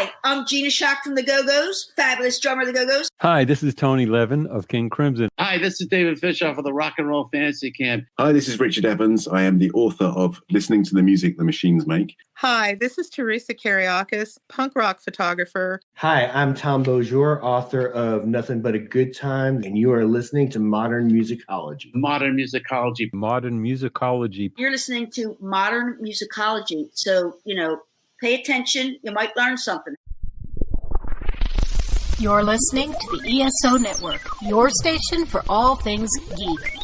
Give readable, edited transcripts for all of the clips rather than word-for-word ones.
Hi, I'm Gina Shock from the Go-Go's, fabulous drummer of the Go-Go's. Hi, this is Tony Levin of King Crimson. Hi, this is David Fishoff of the Rock and Roll Fantasy Camp. Hi, this is Richard Evans. I am the author of Listening to the Music the Machines Make. Hi, this is Teresa Kariakis, punk rock photographer. Hi, I'm Tom Beaujour, author of Nothing But a Good Time, and you are listening to Modern Musicology. Modern Musicology. Modern Musicology. You're listening to Modern Musicology, so, pay attention. You might learn something. You're listening to the ESO Network, your station for all things geek.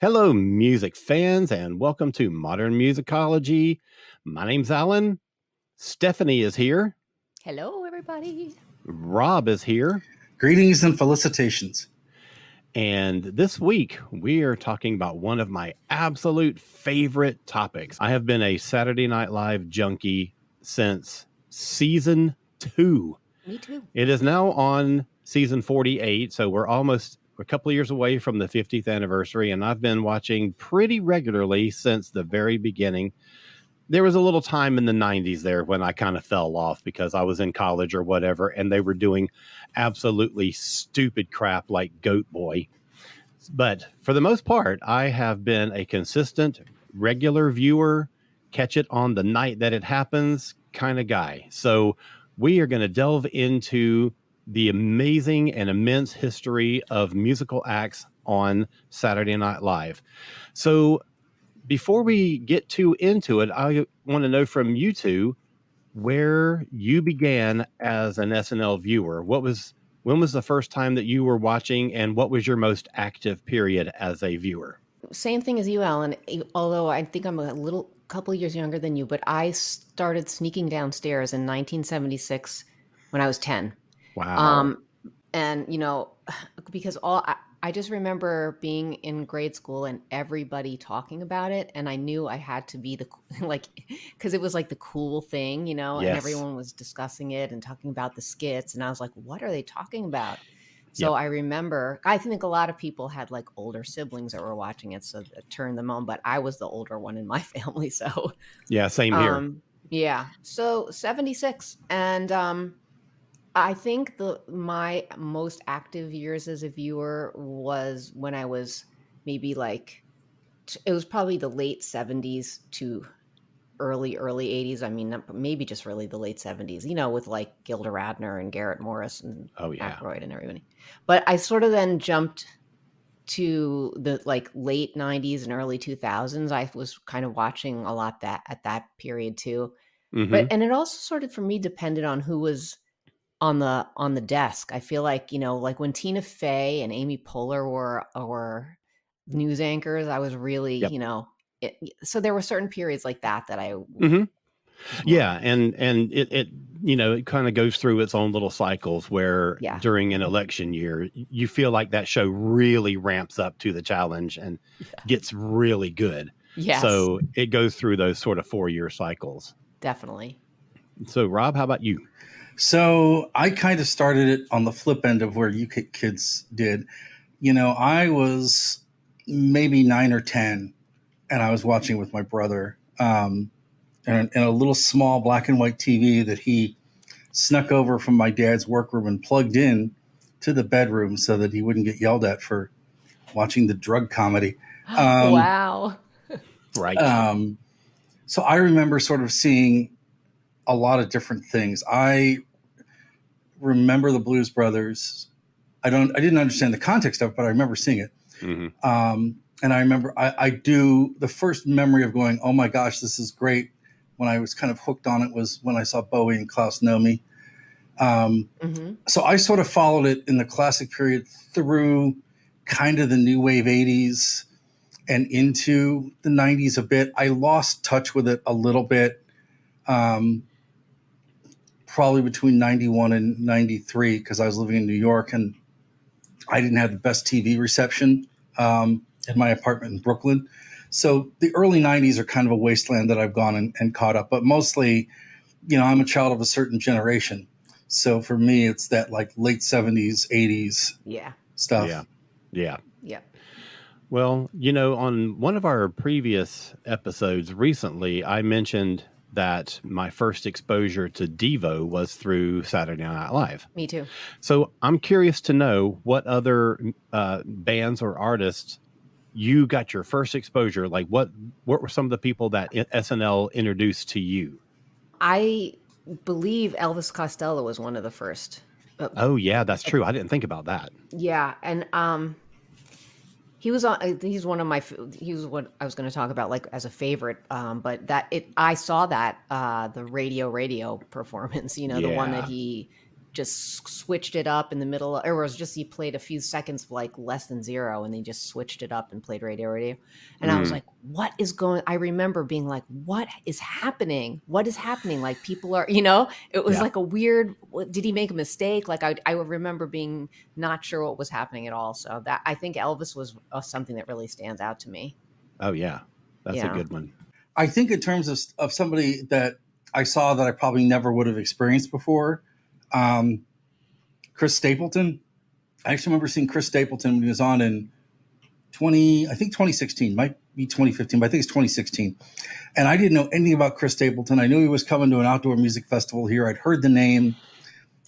Hello, music fans, and welcome to Modern Musicology. My name's Alan. Stephanie is here. Hello, everybody. Rob is here. Greetings and felicitations. And this week, we are talking about one of my absolute favorite topics. I have been a Saturday Night Live junkie since season 2. Me too. It is now on season 48, so we're almost a couple of years away from the 50th anniversary, and I've been watching pretty regularly since the very beginning. There was a little time in the 90s there when I kind of fell off because I was in college or whatever, and they were doing absolutely stupid crap like Goat Boy. But for the most part, I have been a consistent, regular viewer, catch it on the night that it happens kind of guy. So we are going to delve into the amazing and immense history of musical acts on Saturday Night Live. So before we get too into it, I want to know from you two where you began as an SNL viewer. When was the first time that you were watching, and what was your most active period as a viewer? Same thing as you, Alan, although I think I'm a couple years younger than you, but I started sneaking downstairs in 1976 when I was 10. Wow. And, because I just remember being in grade school and everybody talking about it. And I knew I had to be because it was like the cool thing, Yes. and everyone was discussing it and talking about the skits. And I was like, what are they talking about? So I remember, I think a lot of people had like older siblings that were watching it, so it turned them on. But I was the older one in my family. So yeah, same here. Yeah. So 76. And, I think my most active years as a viewer was when I was maybe it was probably the late 70s to early 80s. I mean, maybe just really the late 70s, with like Gilda Radner and Garrett Morris and Aykroyd and everybody. But I sort of then jumped to the late 90s and early 2000s. I was kind of watching a lot at that period too. Mm-hmm. And it also sort of for me depended on who was on the desk. I feel like, like when Tina Fey and Amy Poehler were news anchors, I was really, so there were certain periods like that I. Mm-hmm. Yeah. And it kind of goes through its own little cycles where during an election year, you feel like that show really ramps up to the challenge and gets really good. Yes. So it goes through those sort of 4-year cycles. Definitely. So Rob, how about you? So I kind of started it on the flip end of where you kids did. I was maybe 9 or 10, and I was watching with my brother in a little small black and white TV that he snuck over from my dad's workroom and plugged in to the bedroom so that he wouldn't get yelled at for watching the drug comedy. Wow. Right. So I remember sort of seeing a lot of different things. I remember the Blues Brothers. I didn't understand the context of it, but I remember seeing it. Mm-hmm. And I remember I do the first memory of going, oh my gosh, this is great. When I was kind of hooked on it was when I saw Bowie and Klaus Nomi. So I sort of followed it in the classic period through kind of the new wave 80s and into the 90s a bit. I lost touch with it a little bit. Probably between 91 and 93, because I was living in New York and I didn't have the best TV reception in my apartment in Brooklyn. So the early 90s are kind of a wasteland that I've gone and caught up. But mostly, I'm a child of a certain generation. So for me, it's that like late 70s, 80s stuff. Yeah. Yeah. Well, on one of our previous episodes recently, I mentioned that my first exposure to Devo was through Saturday Night Live. Me too. So I'm curious to know what other bands or artists you got your first exposure. Like what were some of the people that SNL introduced to you? I believe Elvis Costello was one of the first. Oh yeah, that's true. I didn't think about that. Yeah. And he was on. He's one of my. He was what I was going to talk about, like as a favorite. But I saw that the radio performance. The one that he just switched it up in the middle, or was just he played a few seconds of like less than zero, and they just switched it up and played radio. And I was like, "What is going?" I remember being like, "What is happening? What is happening?" Like people are, it was like a weird. Did he make a mistake? Like I would remember being not sure what was happening at all. So that I think Elvis was something that really stands out to me. Oh yeah, that's a good one. I think in terms of somebody that I saw that I probably never would have experienced before. Chris Stapleton. I actually remember seeing Chris Stapleton when he was on in 2016, might be 2015, but I think it's 2016. And I didn't know anything about Chris Stapleton. I knew he was coming to an outdoor music festival here. I'd heard the name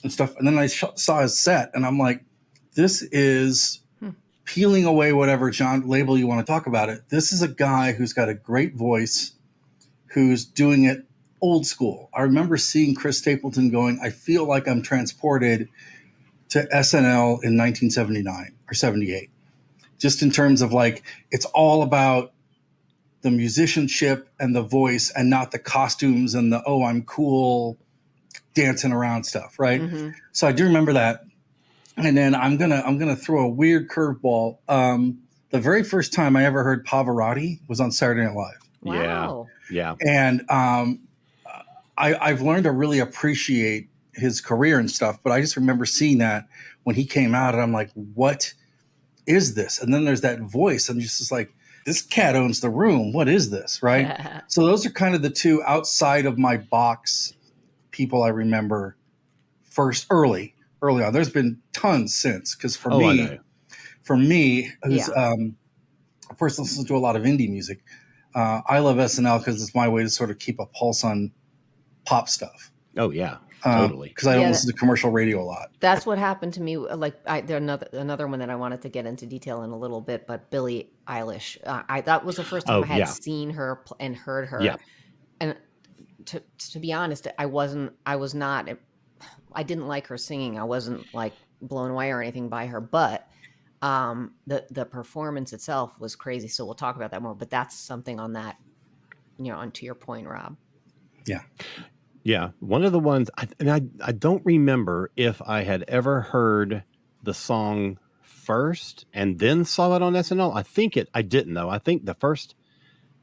and stuff. And then I saw his set and I'm like, this is peeling away whatever label you want to talk about it. This is a guy who's got a great voice, who's doing it old school. I remember seeing Chris Stapleton going, I feel like I'm transported to SNL in 1979 or 78. Just in terms of like, it's all about the musicianship and the voice and not the costumes and the, oh, I'm cool dancing around stuff. Right. Mm-hmm. So I do remember that. And then I'm going to throw a weird curveball. The very first time I ever heard Pavarotti was on Saturday Night Live. Wow. Yeah. And, I've learned to really appreciate his career and stuff, but I just remember seeing that when he came out and I'm like, what is this? And then there's that voice. I'm just like, this cat owns the room. What is this? Right. So those are kind of the two outside of my box people I remember first early on. There's been tons since. Cause for me, who's a person who listens to a lot of indie music, I love SNL because it's my way to sort of keep a pulse on pop stuff. Oh yeah, totally. Because I don't listen to commercial radio a lot. That's what happened to me. Like there's another one that I wanted to get into detail in a little bit, but Billie Eilish. That was the first time I had seen her and heard her. Yeah. And to be honest, I didn't like her singing. I wasn't like blown away or anything by her, but the performance itself was crazy. So we'll talk about that more. But that's something on that, onto your point, Rob. Yeah. Yeah. One of the ones, I don't remember if I had ever heard the song first and then saw it on SNL. I didn't though. I think the first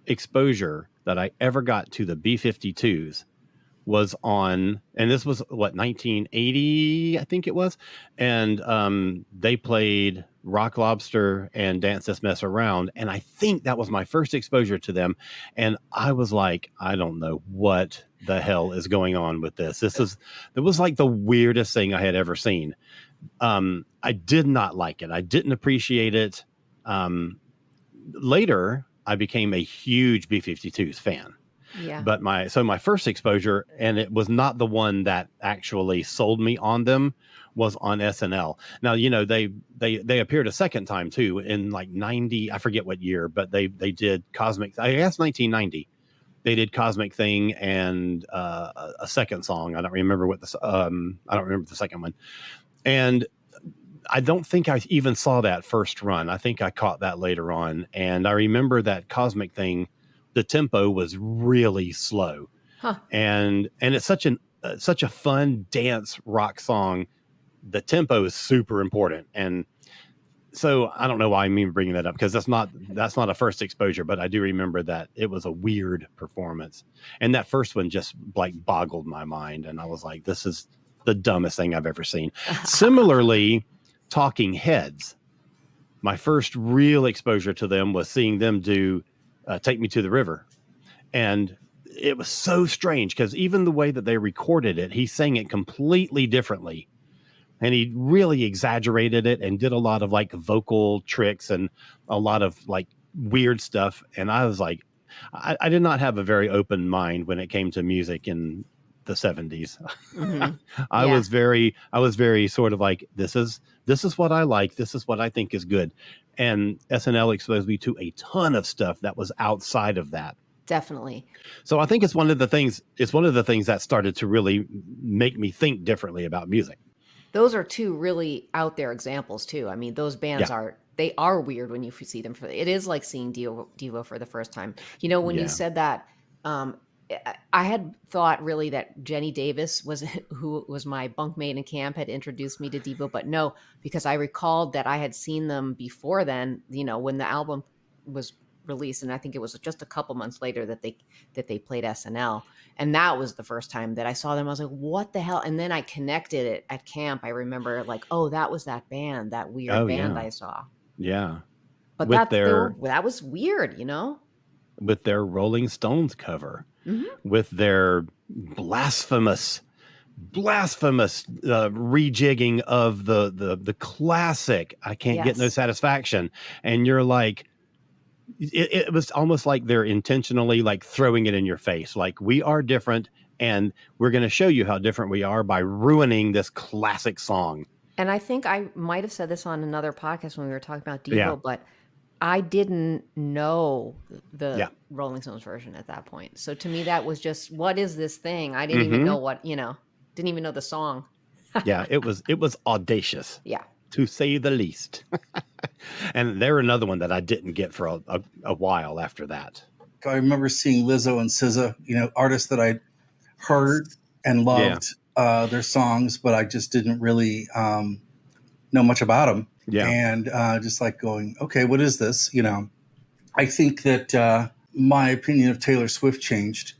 exposure that I ever got to the B-52s was on, and this was 1980, I think it was. And they played Rock Lobster and Dance This Mess Around. And I think that was my first exposure to them. And I was like, I don't know what the hell is going on with this. It was like the weirdest thing I had ever seen. I did not like it. I didn't appreciate it. Later, I became a huge B-52s fan. Yeah. But my first exposure, and it was not the one that actually sold me on them, was on SNL. Now, they appeared a second time too in like 90, I forget what year, but they did Cosmic, I guess 1990. They did Cosmic Thing and a second song. I don't remember the second one. And I don't think I even saw that first run. I think I caught that later on. And I remember that Cosmic Thing, the tempo was really slow. And it's such a fun dance rock song. The tempo is super important. And so I don't know why I'm even bringing that up, because that's not a first exposure, but I do remember that it was a weird performance. And that first one just like boggled my mind. And I was like, this is the dumbest thing I've ever seen. Similarly, Talking Heads. My first real exposure to them was seeing them do Take Me to the River. And it was so strange because even the way that they recorded it, he sang it completely differently. And he really exaggerated it and did a lot of like vocal tricks and a lot of like weird stuff. And I was like, I did not have a very open mind when it came to music in the 70s. Mm-hmm. I was very sort of like, this is what I like. This is what I think is good. And SNL exposed me to a ton of stuff that was outside of that. Definitely. So I think it's one of the things that started to really make me think differently about music. Those are two really out there examples too. I mean, those bands they are weird when you see them. It is like seeing Devo for the first time. You know, when you said that, I had thought really that Jenny Davis who was my bunkmate in camp had introduced me to Devo, but no, because I recalled that I had seen them before then, you know, when the album was released. And I think it was just a couple months later that they played SNL. And that was the first time that I saw them. I was like, what the hell? And then I connected it at camp. I remember like, oh, that was that band, that weird band I saw. Yeah. But that was weird, you know? With their Rolling Stones cover, with their blasphemous rejigging of the classic I Can't Get No Satisfaction. And you're like, it was almost like they're intentionally like throwing it in your face. Like, we are different and we're going to show you how different we are by ruining this classic song. And I think I might have said this on another podcast when we were talking about Devo, but I didn't know the Rolling Stones version at that point. So to me, that was just, what is this thing? I didn't even know didn't even know the song. Yeah, it was audacious. Yeah. To say the least. And they're another one that I didn't get for a while after that. I remember seeing Lizzo and SZA, you know, artists that I heard and loved their songs, but I just didn't really know much about them. Yeah. And just like going, okay, what is this? You know, I think that my opinion of Taylor Swift changed.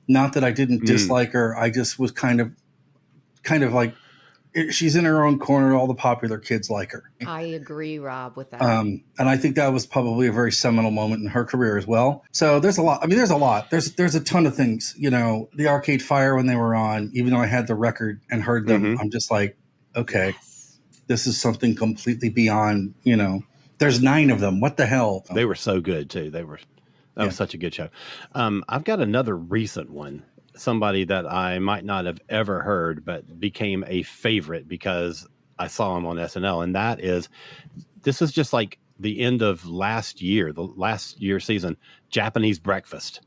Not that I didn't dislike her. I just was kind of like, she's in her own corner. All the popular kids like her. I agree, Rob, with that. And I think that was probably a very seminal moment in her career as well. So there's a lot. I mean, there's a lot. There's a ton of things. You know, the Arcade Fire when they were on, even though I had the record and heard them, I'm just like, okay, this is something completely beyond. You know, there's 9 of them. What the hell? They were so good too. That was such a good show. I've got another recent one. Somebody that I might not have ever heard, but became a favorite because I saw him on SNL. And this is just like the end of the last year season, Japanese Breakfast.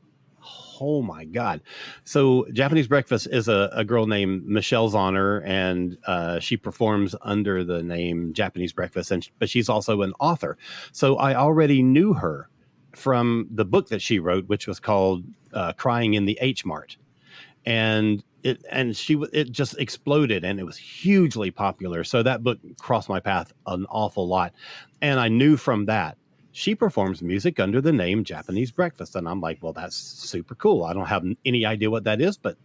Oh my God. So Japanese Breakfast is a girl named Michelle Zahner, and she performs under the name Japanese Breakfast, but she's also an author. So I already knew her from the book that she wrote, which was called Crying in the H Mart. And it just exploded, and it was hugely popular. So that book crossed my path an awful lot. And I knew from that she performs music under the name Japanese Breakfast. And I'm like, well, that's super cool. I don't have any idea what that is, but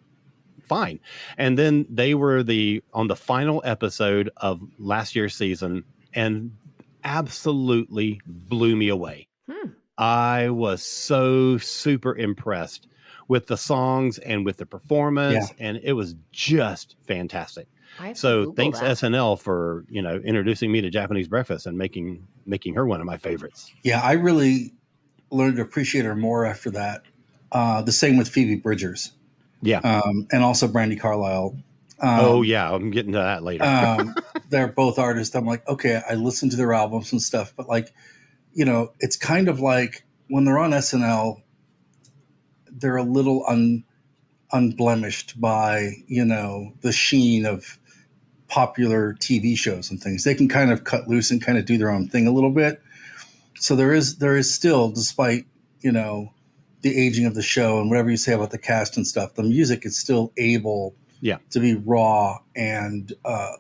fine. And then they were on the final episode of last year's season and absolutely blew me away. I was so super impressed with the songs and with the performance, and it was just fantastic. So thanks SNL for, you know, introducing me to Japanese Breakfast and making her one of my favorites. Yeah, I really learned to appreciate her more after that. The same with Phoebe Bridgers. Yeah. And also Brandy Carlisle. I'm getting to that later. They're both artists. I'm like, okay, I listen to their albums and stuff, but like, you know, it's kind of like when they're on SNL, they're a little unblemished by, you know, the sheen of popular TV shows and things. They can kind of cut loose and kind of do their own thing a little bit. So there is still, despite, you know, the aging of the show and whatever you say about the cast and stuff, the music is still able to be raw and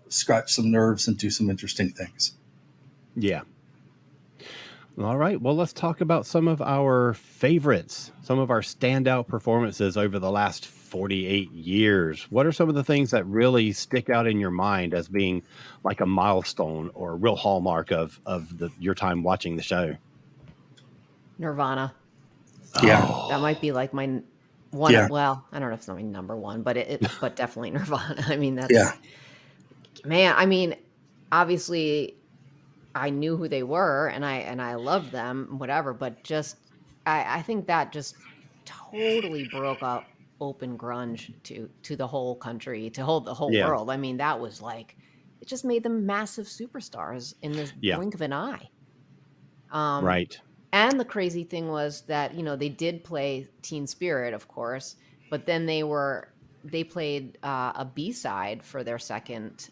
scratch some nerves and do some interesting things. Yeah. All right. Well, let's talk about some of our favorites, some of our standout performances over the last 48 years. What are some of the things that really stick out in your mind as being like a milestone or a real hallmark of your time watching the show? Nirvana. Yeah. Oh, That might be like my one. Yeah. Well, I don't know if it's my number one, but but definitely Nirvana. I mean, that's Yeah. man. I mean, obviously, I knew who they were, and I loved them, whatever. But just, I think that just totally broke up open grunge to the whole country, to hold the whole yeah. world. I mean, that was like, it just made them massive superstars in this Yeah. blink of an eye. Right. And the crazy thing was that, they did play Teen Spirit, of course, but then they played a B-side for their second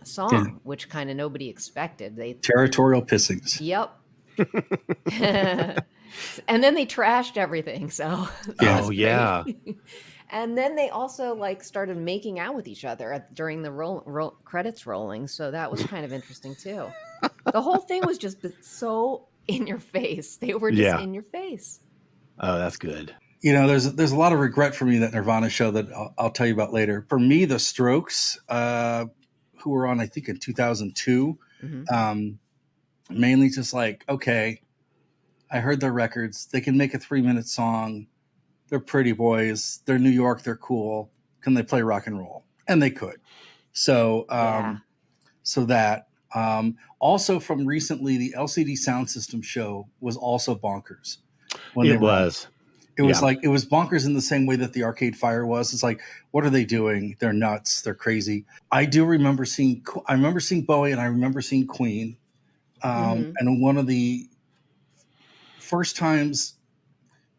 song, which kind of nobody expected. Territorial pissings. Yep. And then they trashed everything. So Yeah. Oh, yeah. And then they also like started making out with each other during the credits rolling. So that was kind of interesting too. The whole thing was just so in your face. They were just in your face. Oh, that's good. There's a lot of regret for me that Nirvana show that I'll tell you about later. For me, the Strokes, who were on, I think, in 2002, mainly just like, okay, I heard their records. They can make a 3-minute song. They're pretty boys. They're New York. They're cool. Can they play rock and roll? And they could. So, so that. Also from recently, the LCD Sound System show was also bonkers. It was. It was like, it was bonkers in the same way that the Arcade Fire was. It's like, what are they doing? They're nuts. They're crazy. I remember seeing Bowie, and I remember seeing Queen. And one of the first times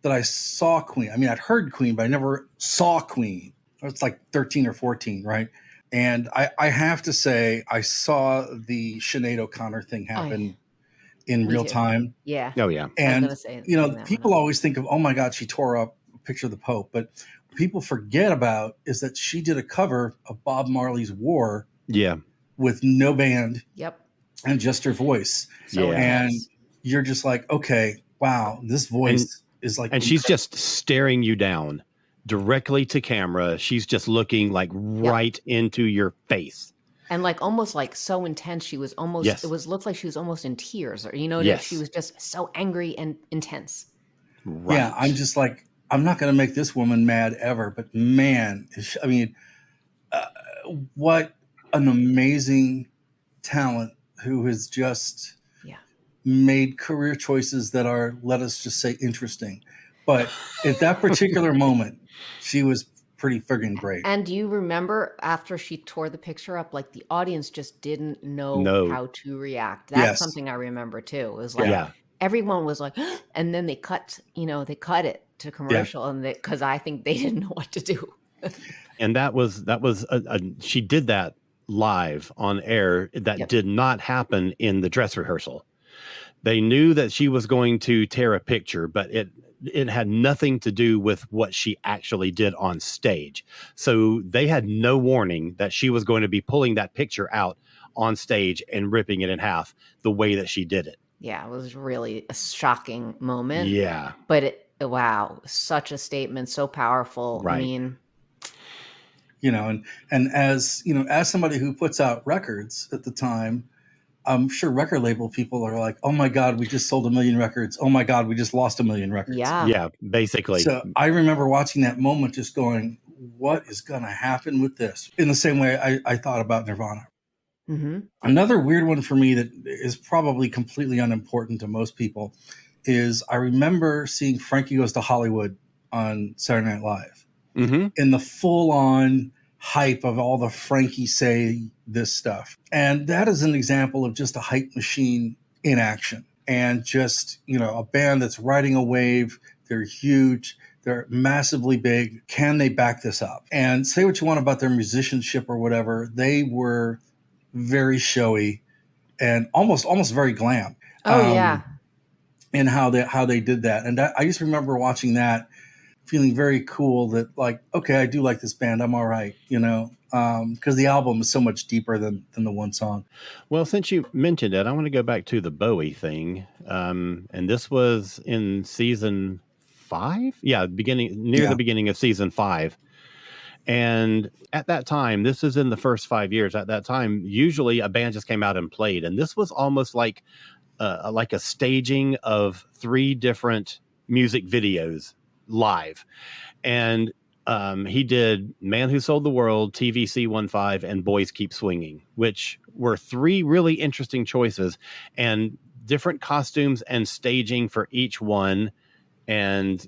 that I saw Queen, I mean, I'd heard Queen, but I never saw Queen. It's like 13 or 14, right? And I have to say, I saw the Sinead O'Connor thing happen in real time. Yeah. Oh, yeah. And, I was gonna say, people always think of, oh my God, she tore up a picture of the Pope. But what people forget about is that she did a cover of Bob Marley's War. Yeah. With no band. Yep. And just her voice. So and you're just like, okay, wow, this voice is like. And she's just staring you down directly to camera. She's just looking like right into your face. And like almost like so intense. She was almost, looked like she was almost in tears, or, she was just so angry and intense. Right. Yeah. I'm just like, I'm not going to make this woman mad ever, but man, I mean, what an amazing talent who has just made career choices that are, let us just say, interesting. But at that particular moment, she was pretty friggin' great. And do you remember after she tore the picture up, like the audience just didn't know how to react? That's something I remember too. It was like everyone was like, and then they cut it to commercial, and because I think they didn't know what to do. And that was she did that live on air. That did not happen in the dress rehearsal. They knew that she was going to tear a picture, but it had nothing to do with what she actually did on stage. So they had no warning that she was going to be pulling that picture out on stage and ripping it in half the way that she did it. Yeah, it was really a shocking moment. Yeah. But wow, such a statement, so powerful. Right. I mean, and as as somebody who puts out records at the time, I'm sure record label people are like, oh my God, we just sold 1 million records. Oh my God, we just lost 1 million records. Yeah. Yeah, basically. So I remember watching that moment just going, what is going to happen with this? In the same way I thought about Nirvana. Mm-hmm. Another weird one for me that is probably completely unimportant to most people is I remember seeing Frankie Goes to Hollywood on Saturday Night Live in the full on hype of all the Frankie say this stuff. And that is an example of just a hype machine in action, and just, a band that's riding a wave. They're huge. They're massively big. Can they back this up? And say what you want about their musicianship or whatever. They were very showy and almost very glam. Oh, yeah. In how they did that. And I just remember watching that feeling very cool that like, okay, I do like this band. I'm all right, because the album is so much deeper than the one song. Well, since you mentioned it, I want to go back to the Bowie thing. And this was in season 5. Yeah, near the beginning of season 5. And at that time, this is in the first 5 years. At that time, usually a band just came out and played, and this was almost like a staging of 3 different music videos live. And he did Man Who Sold the World, TVC 15, and Boys Keep Swinging, which were 3 really interesting choices and different costumes and staging for each one. And,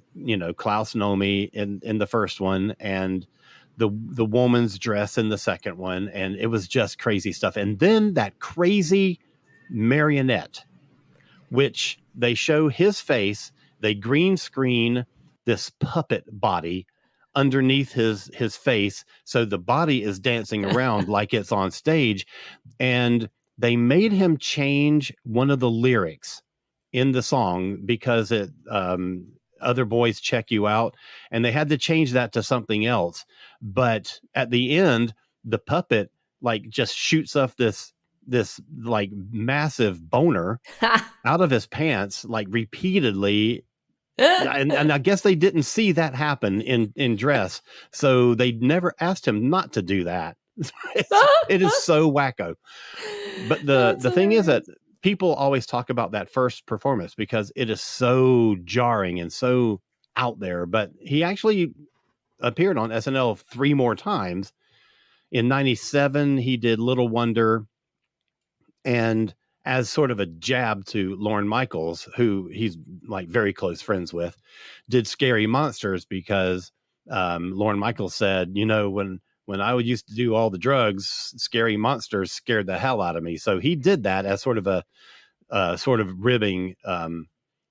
Klaus Nomi in the first one, and the woman's dress in the second one. And it was just crazy stuff. And then that crazy marionette, which they show his face, they green screen this puppet body underneath his face, so the body is dancing around like it's on stage. And they made him change one of the lyrics in the song because it other boys check you out, and they had to change that to something else. But at the end, the puppet like just shoots off this like massive boner out of his pants like repeatedly. And I guess they didn't see that happen in dress, so they never asked him not to do that. It is so wacko. But the thing is that people always talk about that first performance because it is so jarring and so out there. But he actually appeared on SNL 3 more times. In 97, he did Little Wonder, and as sort of a jab to Lorne Michaels, who he's like very close friends with, did Scary Monsters because Lorne Michaels said, when I would used to do all the drugs, Scary Monsters scared the hell out of me. So he did that as sort of a sort of ribbing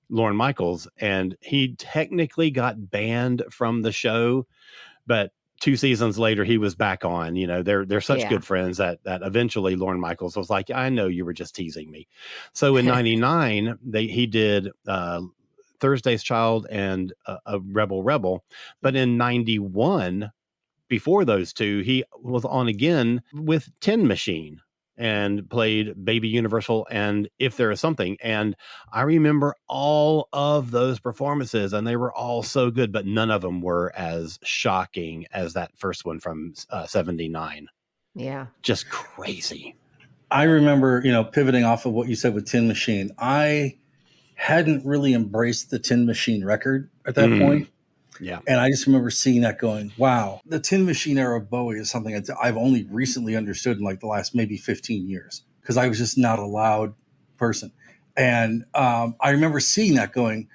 Lorne Michaels, and he technically got banned from the show, but 2 seasons later, he was back on. They're such good friends that eventually Lorne Michaels was like, I know you were just teasing me. So in 99, he did Thursday's Child and a Rebel. But in 91, before those 2, he was on again with Tin Machine and played Baby Universal and If There Is Something. And I remember all of those performances, and they were all so good, but none of them were as shocking as that first one from 79. Yeah. Just crazy. I remember, pivoting off of what you said with Tin Machine, I hadn't really embraced the Tin Machine record at that point. Yeah. And I just remember seeing that going, wow, the Tin Machine era of Bowie is something I've only recently understood in like the last maybe 15 years because I was just not a loud person. And I remember seeing that going,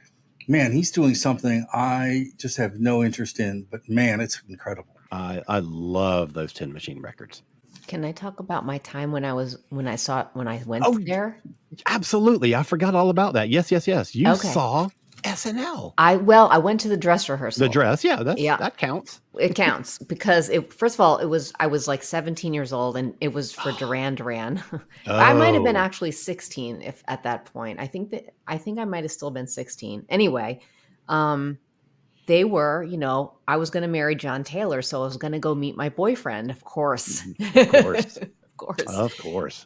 man, he's doing something I just have no interest in, but man, it's incredible. I love those Tin Machine records. Can I talk about my time when I went there? Absolutely. I forgot all about that. Yes. You saw SNL. I went to the dress rehearsal. The dress, that counts. It counts because first of all, I was like 17 years old, and it was for Duran Duran. I might have been actually 16 if at that point. I think I might have still been 16. Anyway, they were, I was going to marry John Taylor, so I was going to go meet my boyfriend, of course. Of course.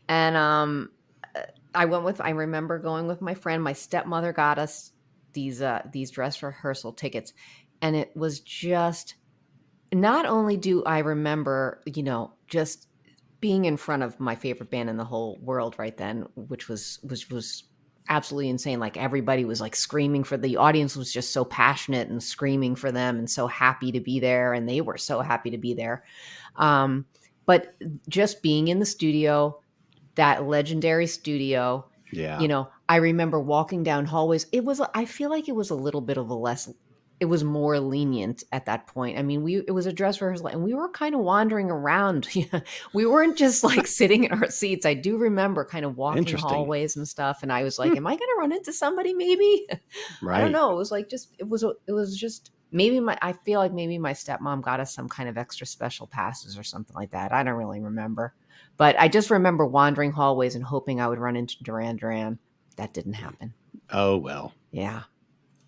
And I remember going with my friend. My stepmother got us these dress rehearsal tickets, and it was just, not only do I remember, just being in front of my favorite band in the whole world right then, which was absolutely insane. Like everybody was like screaming the audience was just so passionate and screaming for them and so happy to be there. And they were so happy to be there. But just being in the studio, that legendary studio, I remember walking down hallways. I feel like it was a little bit of it was more lenient at that point. I mean, it was a dress rehearsal and we were kind of wandering around. We weren't just like sitting in our seats. I do remember kind of walking hallways and stuff. And I was like, am I going to run into somebody maybe? Right. I don't know. It was like, it was just maybe I feel like maybe my stepmom got us some kind of extra special passes or something like that. I don't really remember, but I just remember wandering hallways and hoping I would run into Duran Duran. That didn't happen. Oh, well. Yeah.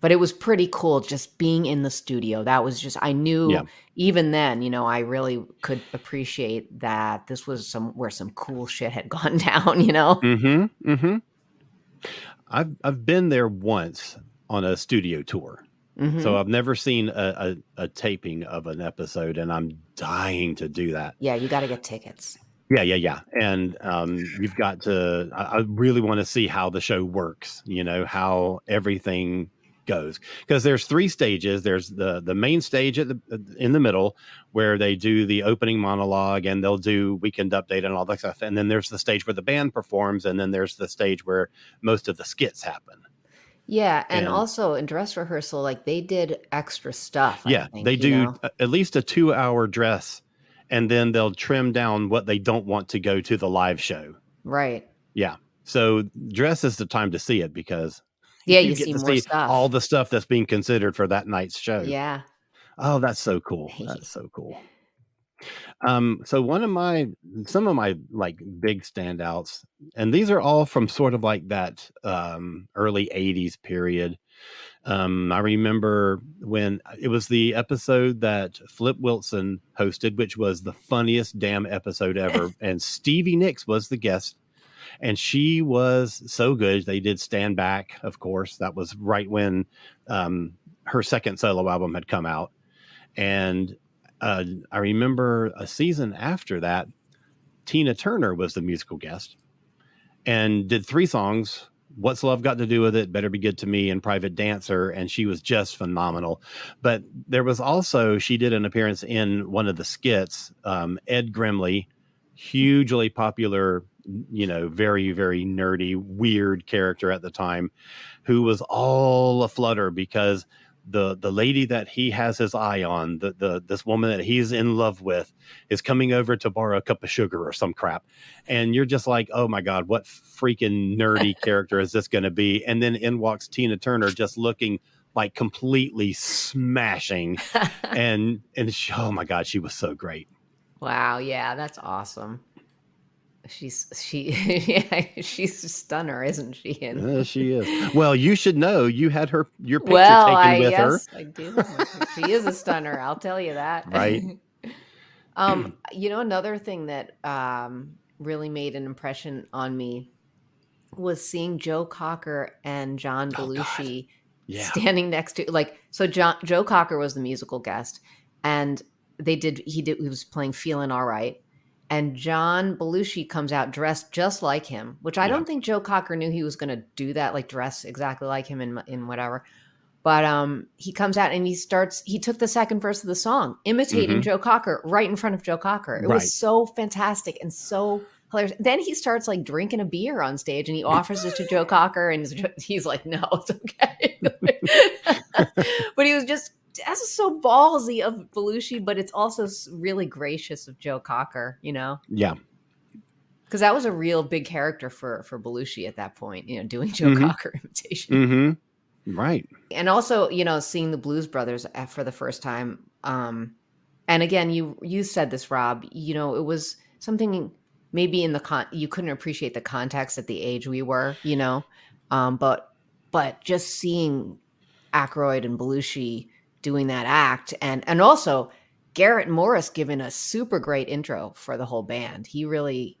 But it was pretty cool just being in the studio. That was just, I knew Yeah. even then, I really could appreciate that this was where some cool shit had gone down, Mm-hmm. Mm-hmm. I've been there once on a studio tour. So I've never seen a taping of an episode, and I'm dying to do that. Yeah, you got to get tickets. Yeah. And you've got to, I really want to see how the show works, how everything goes. Because there's 3 stages. There's the main stage in the middle where they do the opening monologue and they'll do Weekend Update and all that stuff. And then there's the stage where the band performs. And then there's the stage where most of the skits happen. Yeah, and also in dress rehearsal, like they did extra stuff. Yeah, I think, they do at least a 2-hour dress, and then they'll trim down what they don't want to go to the live show. Right. Yeah. So dress is the time to see it because you get see to more see stuff. all the stuff that's being considered for that night's show. Yeah. Oh, that's so cool. That's so cool. So some of my like big standouts, and these are all from sort of like that early 80s period. I remember when it was the episode that Flip Wilson hosted, which was the funniest damn episode ever. And Stevie Nicks was the guest, and she was so good. They did Stand Back, of course. That was right when her second solo album had come out. And I remember a season after that, Tina Turner was the musical guest and did 3 songs. What's Love Got to Do with It, Better Be Good to Me, and Private Dancer. And she was just phenomenal. But there was also, she did an appearance in one of the skits, Ed Grimley, hugely popular, very, very nerdy, weird character at the time, who was all aflutter because the lady that he has his eye on, this woman that he's in love with, is coming over to borrow a cup of sugar or some crap. And you're just like, oh my God, what freaking nerdy character is this going to be? And then in walks Tina Turner, just looking like completely smashing. and oh my God, she was so great. Wow. Yeah, that's awesome. She's a stunner, isn't she? She is. Well, you should know you had your picture taken with her. Yes, I do. She is a stunner. I'll tell you that. Right. Another thing that really made an impression on me was seeing Joe Cocker and John Belushi standing next to Joe Cocker was the musical guest, and he was playing Feeling All Right. And John Belushi comes out dressed just like him, which I don't think Joe Cocker knew he was going to do that, like dress exactly like him in whatever. But he comes out and he took the second verse of the song, imitating Joe Cocker right in front of Joe Cocker. It was so fantastic and so hilarious. Then he starts like drinking a beer on stage and he offers it to Joe Cocker and he's like, no, it's okay. But he was just, that's so ballsy of Belushi, but it's also really gracious of Joe Cocker, Yeah. Because that was a real big character for Belushi at that point, doing Joe Cocker imitation. Mm-hmm. Right. And also, seeing the Blues Brothers for the first time. And again, you said this, Rob, it was something maybe you couldn't appreciate the context at the age we were, but just seeing Aykroyd and Belushi doing that act, and also Garrett Morris giving a super great intro for the whole band. He really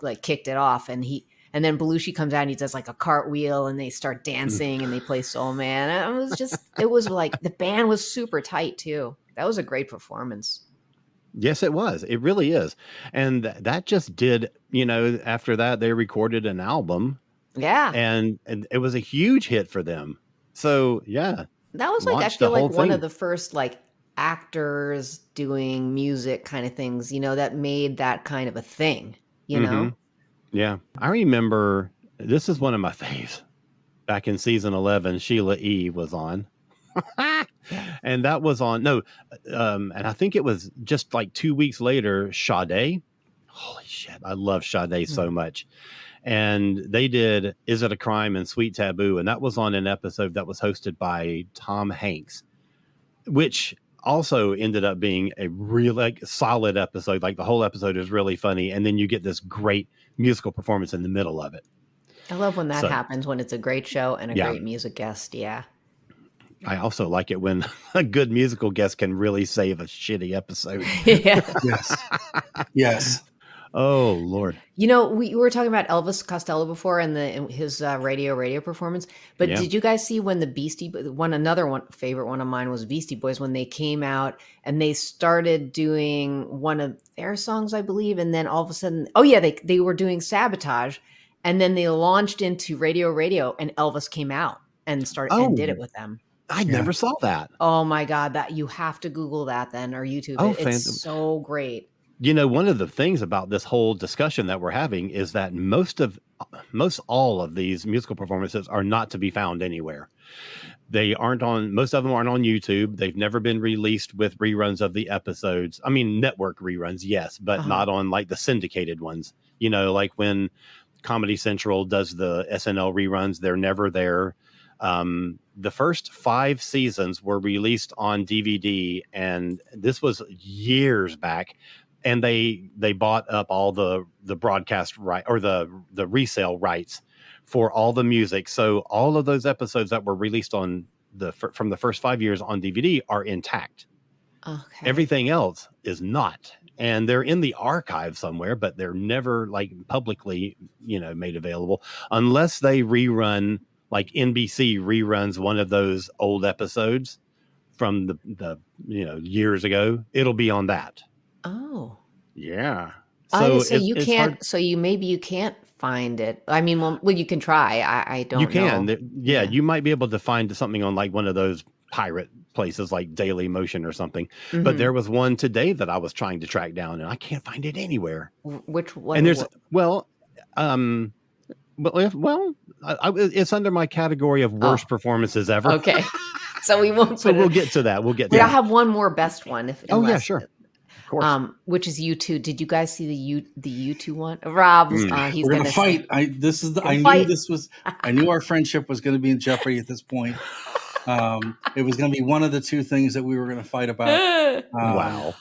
like kicked it off, and then Belushi comes out and he does like a cartwheel and they start dancing and they play Soul Man. And it was like the band was super tight too. That was a great performance. Yes, it was. It really is. And that just did, after that they recorded an album. Yeah. And it was a huge hit for them. So yeah. That was like, I feel like one of the first like actors doing music kind of things, that made that kind of a thing, Yeah. I remember, this is one of my faves. Back in season 11, Sheila E. was on. And that was on, and I think it was just like 2 weeks later, Sade. Holy shit, I love Sade so much. And they did Is It a Crime and Sweet Taboo. And that was on an episode that was hosted by Tom Hanks, which also ended up being a really solid episode. Like the whole episode is really funny. And then you get this great musical performance in the middle of it. I love when that happens, when it's a great show and a great music guest. Yeah. I also like it when a good musical guest can really save a shitty episode. Yeah. Yes. Yes. Oh, Lord. You know, we were talking about Elvis Costello before and his radio performance, but Yeah. did you guys see when the another favorite one of mine was Beastie Boys, when they came out and they started doing one of their songs, I believe, and then all of a sudden, they were doing Sabotage, and then they launched into Radio, and Elvis came out and did it with them. I never saw that. Oh my God, that you have to Google that then, or YouTube Oh, it. It's so great. You know, one of the things about this whole discussion that we're having is that most all of these musical performances are not to be found anywhere. Most of them aren't on YouTube. They've never been released with reruns of the episodes. I mean, network reruns, yes, but not on like the syndicated ones. You know, like when Comedy Central does the SNL reruns, they're never there. The first 5 seasons were released on DVD, and this was years back. And they bought up all the broadcast right, or the resale rights for all the music. So all of those episodes that were released from the first 5 years on DVD are intact. Okay. Everything else is not, and they're in the archive somewhere, but they're never like publicly, made available unless they rerun, like NBC reruns one of those old episodes from the years ago. It'll be on that. Oh, yeah. So So you can't. hard. So you can't find it. I mean, well, you can try. I don't. You can. know. Yeah, you might be able to find something on like one of those pirate places like Daily Motion or something. But Mhm. there was one today that I was trying to track down, and I can't find it anywhere. Which one? And there's it's under my category of worst performances ever. Okay. So we won't. So put we'll it- get to that. We'll get to Wait, I that. have one more best one. Sure. Of course. Which is U2. Did you guys see the U2 one? Rob, he's We're gonna gonna fight. I knew our friendship was going to be in jeopardy at this point. It was going to be one of the two things that we were going to fight about. Wow.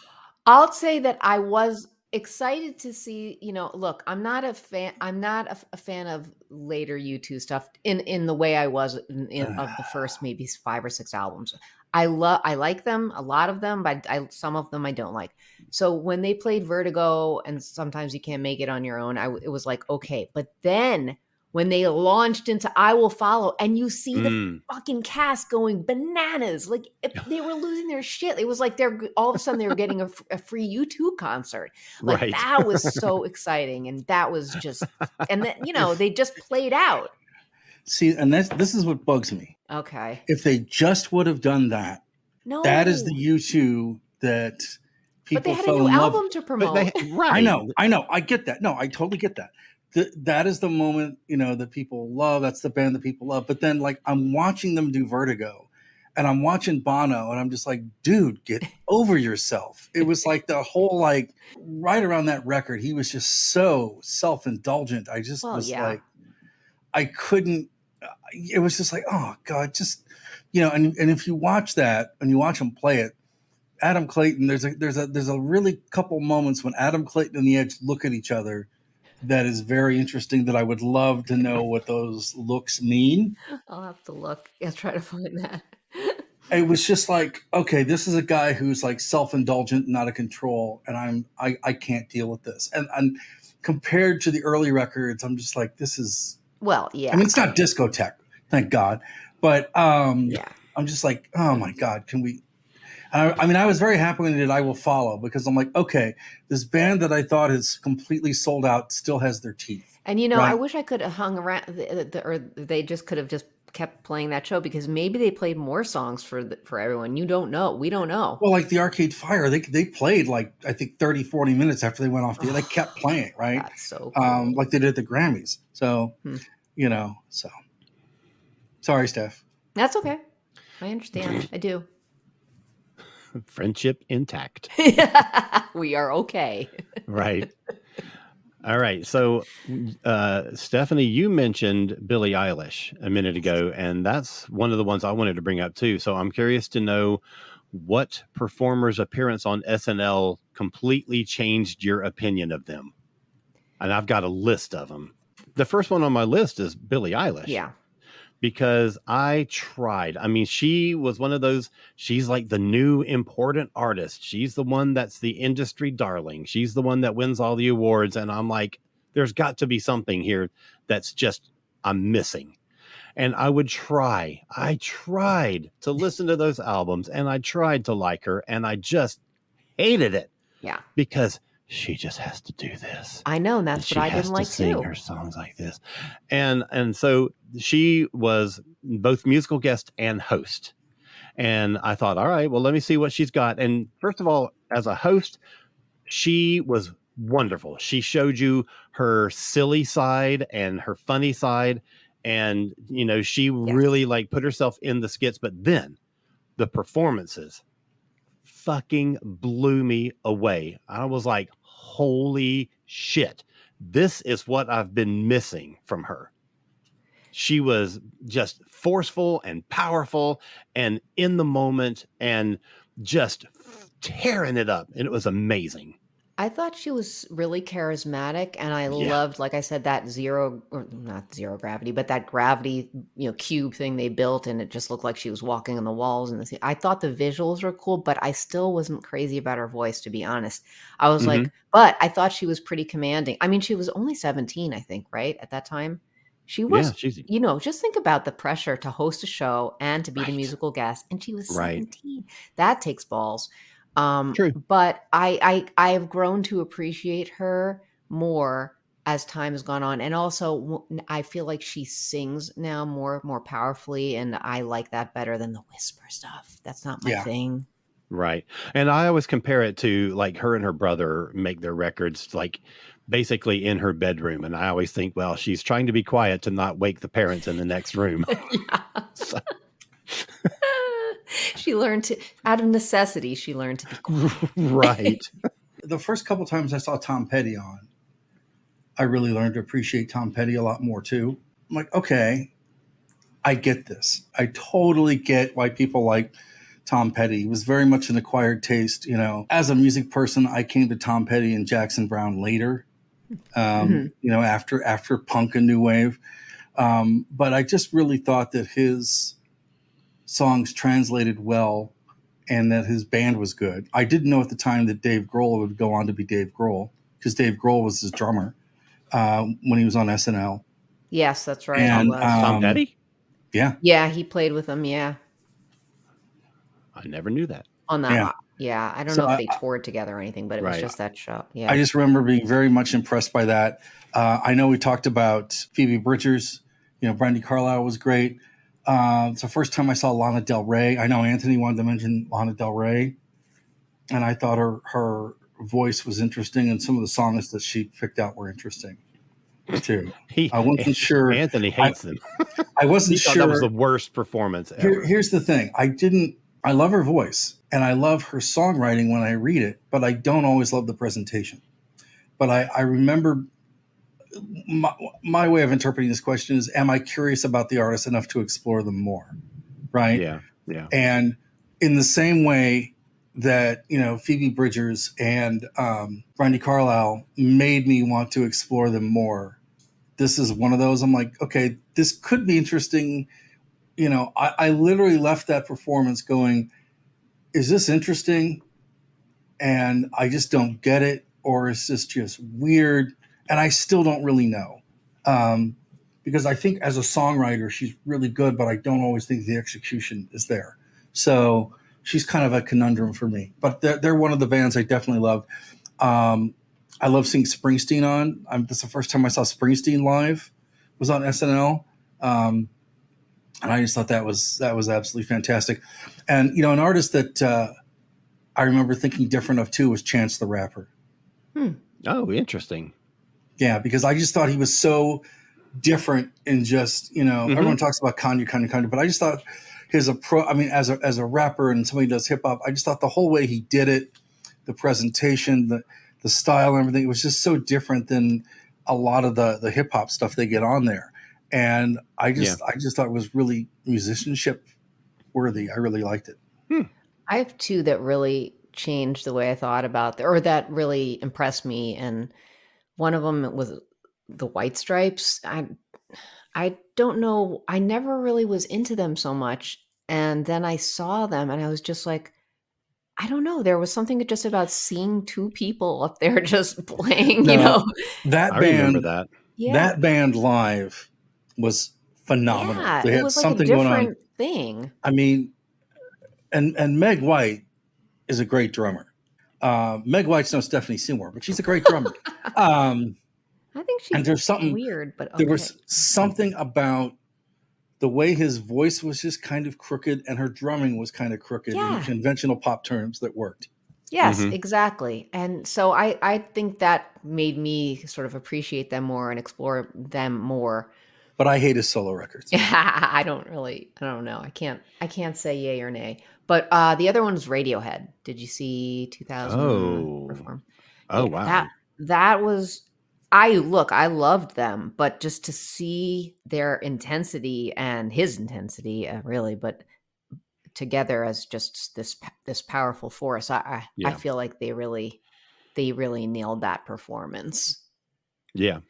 I'll say that I was excited to see, look, I'm not a fan. I'm not a fan of later U2 stuff in the way I was in of the first maybe 5 or 6 albums. I like them, a lot of them, but some of them I don't like. So when they played Vertigo and Sometimes You Can't Make It on Your Own, it was like, okay. But then when they launched into I Will Follow, and you see the fucking cast going bananas, like they were losing their shit. It was like all of a sudden they were getting a free U2 concert. Like Right. that was so exciting, and that was just, and then they just played out. See, and this is what bugs me. Okay, If they just would have done that, no, that is the U2 that people but they had a fell new in love. album to promote. Right. I know. I get that. No, I totally get that. That is the moment, that people love. That's the band that people love. But then, like, I'm watching them do Vertigo, and I'm watching Bono, and I'm just like, dude, get over yourself. It was like the whole, like, right around that record, he was just so self-indulgent. I just like, I couldn't. It was just like, oh God, just and if you watch that and you watch him play it, Adam Clayton, there's a really couple moments when Adam Clayton and the Edge look at each other that is very interesting, that I would love to know what those looks mean. I'll have to look. I'll try to find that. It was just like, okay, this is a guy who's like self-indulgent and out of control, and I can't deal with this. And compared to the early records, I'm just like, this is, well, yeah. I mean, it's not discotheque, thank God, but yeah. I'm just like, oh my God, can we? I mean, I was very happy when they did I Will Follow, because I'm like, okay, this band that I thought is completely sold out still has their teeth. And right? I wish I could have hung around, or they just could have just kept playing that show, because maybe they played more songs for everyone. You don't know. We don't know. Well, like the Arcade Fire, they played like, I think 30, 40 minutes after they went off the air. They kept playing, right? That's so cool. Like they did at the Grammys. So, so sorry, Steph. That's okay. I understand. I do. Friendship intact. We are okay. Right. All right. So, Stephanie, you mentioned Billie Eilish a minute ago, and that's one of the ones I wanted to bring up too. So I'm curious to know what performer's appearance on SNL completely changed your opinion of them. And I've got a list of them. The first one on my list is Billie Eilish. Yeah. because I tried. I mean, she was one of those, she's like the new important artist. She's the one that's the industry darling. She's the one that wins all the awards. And I'm like, there's got to be something here that's just, I'm missing. And I tried to listen to those albums, and I tried to like her, and I just hated it. Yeah. Because she just has to do this. I know, and that's what I didn't like sing too. her songs like this. And so she was both musical guest and host. And I thought, all right, well, let me see what she's got. And first of all, as a host, she was wonderful. She showed you her silly side and her funny side. And, you know, she really like put herself in the skits, but then the performances fucking blew me away. I was like, holy shit. This is what I've been missing from her. She was just forceful and powerful and in the moment and just tearing it up. And it was amazing. I thought she was really charismatic, and I loved, like I said, that not zero gravity, but that gravity, cube thing they built, and it just looked like she was walking on the walls. And I thought the visuals were cool, but I still wasn't crazy about her voice, to be honest. I was like, but I thought she was pretty commanding. I mean, she was only 17, I think, right at that time. She was, just think about the pressure to host a show and to be the musical guest, and she was 17. That takes balls. True. But I've grown to appreciate her more as time has gone on. And also I feel like she sings now more powerfully. And I like that better than the whisper stuff. That's not my thing. Right. And I always compare it to like her and her brother make their records like basically in her bedroom. And I always think, well, she's trying to be quiet to not wake the parents in the next room. So. She learned to, out of necessity, she learned to be quiet. Right. The first couple times I saw Tom Petty on, I really learned to appreciate Tom Petty a lot more too. I'm like, okay, I get this. I totally get why people like Tom Petty. He was very much an acquired taste. As a music person, I came to Tom Petty and Jackson Browne later, after punk and new wave. But I just really thought that his songs translated well and that his band was good. I didn't know at the time that Dave Grohl would go on to be Dave Grohl, because Dave Grohl was his drummer when he was on SNL. Yes, that's right. And Tom Petty? Yeah. Yeah, he played with him, yeah. I never knew that. On that, yeah. I don't know if they toured together or anything, but it was just that show. Yeah. I just remember being very much impressed by that. I know we talked about Phoebe Bridgers. Brandy Carlisle was great. It's the first time I saw Lana Del Rey. I know Anthony wanted to mention Lana Del Rey, and I thought her voice was interesting, and some of the songs that she picked out were interesting too. I wasn't sure. Anthony hates them. I wasn't sure. That was the worst performance ever. Here's the thing. I love her voice, and I love her songwriting when I read it, but I don't always love the presentation. But I remember my way of interpreting this question is, am I curious about the artist enough to explore them more? Right. Yeah. And in the same way that, Phoebe Bridgers and Brandy Carlisle made me want to explore them more. This is one of those. I'm like, okay, this could be interesting. I literally left that performance going, is this interesting? And I just don't get it. Or is this just weird? And I still don't really know, because I think as a songwriter, she's really good, but I don't always think the execution is there. So she's kind of a conundrum for me. But they're one of the bands I definitely love. I love seeing Springsteen on. That's the first time I saw Springsteen live, was on SNL. And I just thought that was absolutely fantastic. And, an artist that I remember thinking different of too was Chance the Rapper. Oh, interesting. Yeah, because I just thought he was so different in just, everyone talks about Kanye, but I just thought his approach, as a rapper and somebody who does hip hop, I just thought the whole way he did it, the presentation, the style and everything, it was just so different than a lot of the hip hop stuff they get on there. And I just thought it was really musicianship worthy. I really liked it. I have two that really changed the way I thought about or that really impressed me. And one of them was the White Stripes. I don't know. I never really was into them so much. And then I saw them and I was just like, I don't know. There was something just about seeing two people up there just playing, you No, know? that I remember band, that. Yeah. that band live was phenomenal. Yeah. They It had was like a something going on. different thing. I mean, and Meg White is a great drummer. Meg White's no Stephanie Seymour, but she's a great drummer. I think she's And there's something weird, but there okay. was something about the way his voice was just kind of crooked and her drumming was kind of crooked Yeah. in conventional pop terms that worked. Yes, Mhm. exactly. And so I think that made me sort of appreciate them more and explore them more. But I hate his solo records. I don't know. I can't say yay or nay. But the other one was Radiohead. Did you see 2000 Oh. perform? Oh, Yeah, wow. that was I loved them, but just to see their intensity and his intensity, really, but together as just this powerful force, I Yeah. feel like they really nailed that performance. Yeah.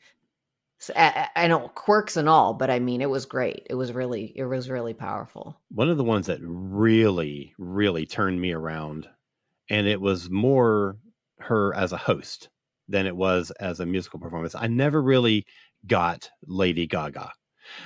So, I know quirks and all, but I mean, it was great. It was really powerful. One of the ones that really, really turned me around, and it was more her as a host than it was as a musical performance. I never really got Lady Gaga.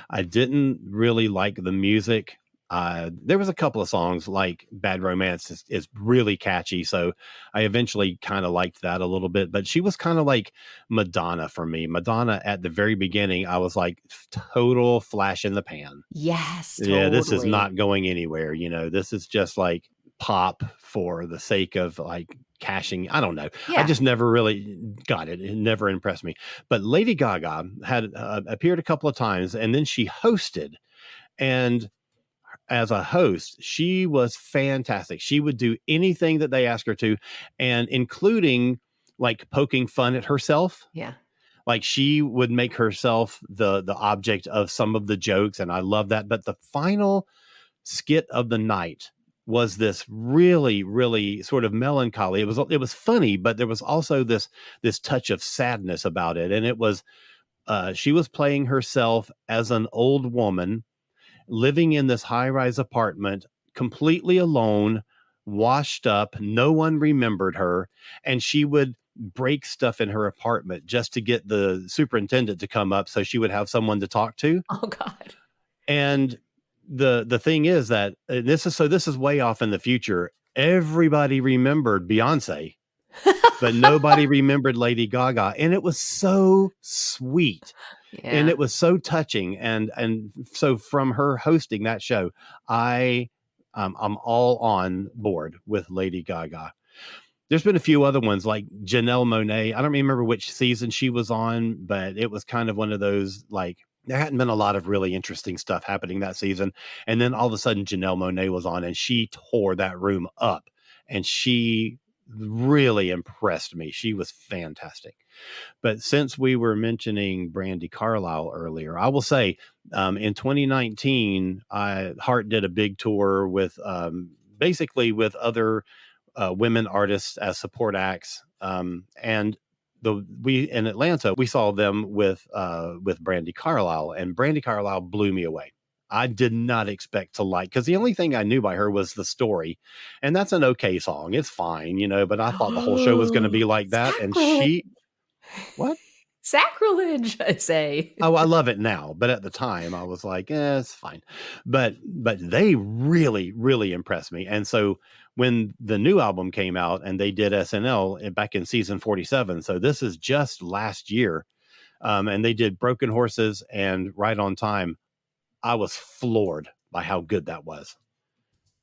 I didn't really like the music. There was a couple of songs like Bad Romance is really catchy. So I eventually kind of liked that a little bit, but she was kind of like Madonna for me. Madonna at the very beginning, I was like total flash in the pan. Yes, Yeah, this is totally. not going anywhere. This is just like pop for the sake of like cashing. I don't know. I Yeah. just never really got it. It never impressed me. But Lady Gaga had appeared a couple of times, and then she hosted. And as a host, she was fantastic. She would do anything that they asked her to, and including like poking fun at herself. Yeah. Like she would make herself the object of some of the jokes, and I love that. But the final skit of the night was this really, really sort of melancholy. It was funny, but there was also this touch of sadness about it. And it was she was playing herself as an old woman living in this high-rise apartment, completely alone, washed up. No one remembered her, and she would break stuff in her apartment just to get the superintendent to come up so she would have someone to talk to. Oh God. And the thing is that this is way off in the future. Everybody remembered Beyonce, but nobody remembered Lady Gaga, and it was so sweet. And Yeah. it was so touching. And so from her hosting that show, I'm all on board with Lady Gaga. There's been a few other ones like Janelle Monáe. I don't remember which season she was on, but it was kind of one of those, like, there hadn't been a lot of really interesting stuff happening that season. And then all of a sudden Janelle Monáe was on and she tore that room up, and she really impressed me. She was fantastic. But since we were mentioning Brandy Carlisle earlier, I will say in 2019, Heart did a big tour with basically with other women artists as support acts. And we in Atlanta, we saw them with Brandy Carlisle, and Brandy Carlisle blew me away. I did not expect to like, because the only thing I knew by her was The Story, and that's an okay song. It's fine, but I thought the whole show was going to be like that. And what? Sacrilege, I'd say. Oh, I love it now, but at the time I was like, it's fine. But they really, really impressed me. And so when the new album came out and they did SNL back in season 47, so this is just last year, and they did Broken Horses and Right on Time, I was floored by how good that was.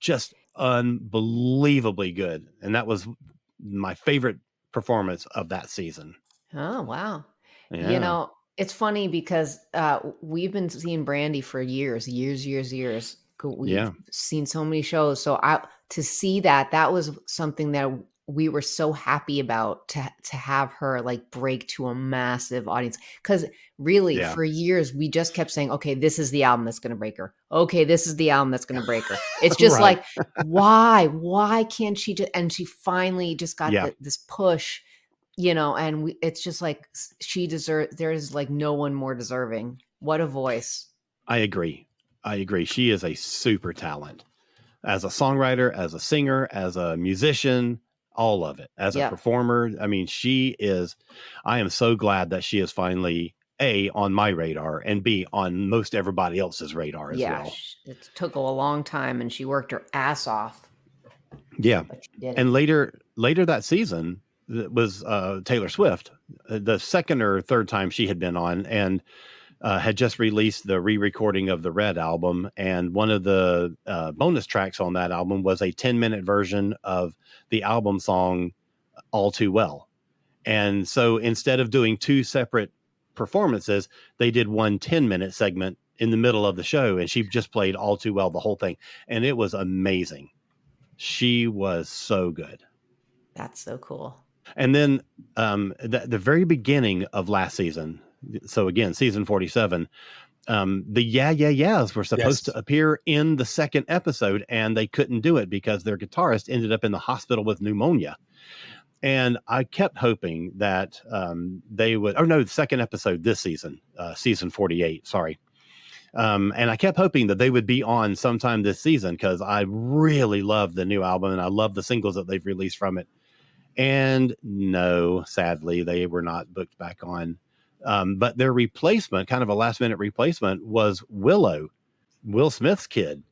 Just unbelievably good. And that was my favorite performance of that season. Oh, wow. Yeah. It's funny because we've been seeing Brandy for years. We've Yeah. seen so many shows. So to see that was something that we were so happy about, to have her like break to a massive audience. Because really, Yeah. for years, we just kept saying, okay, this is the album that's going to break her. Okay, this is the album that's going to break her. It's just Right. like, why can't she just, and she finally just got Yeah. this push. and it's just like there's like no one more deserving. What a voice. I agree. She is a super talent as a songwriter, as a singer, as a musician, all of it, as a performer. I mean, I am so glad that she is finally A, on my radar, and B, on most everybody else's radar as well. It took a long time, and she worked her ass off. Yeah. And later that season was Taylor Swift, the second or third time she had been on, and had just released the re-recording of the Red album. And one of the bonus tracks on that album was a 10-minute version of the album song All Too Well. And so instead of doing two separate performances, they did one 10-minute segment in the middle of the show, and she just played All Too Well, the whole thing. And it was amazing. She was so good. That's so cool. And then the very beginning of last season, so again, season 47, the Yeah Yeah Yeahs were supposed to appear in the second episode, and they couldn't do it because their guitarist ended up in the hospital with pneumonia. And I kept hoping that they would, the second episode this season, season 48, sorry. And I kept hoping that they would be on sometime this season because I really love the new album and I love the singles that they've released from it. And no, sadly, they were not booked back on. But their replacement, kind of a last minute replacement, was Willow, Will Smith's kid.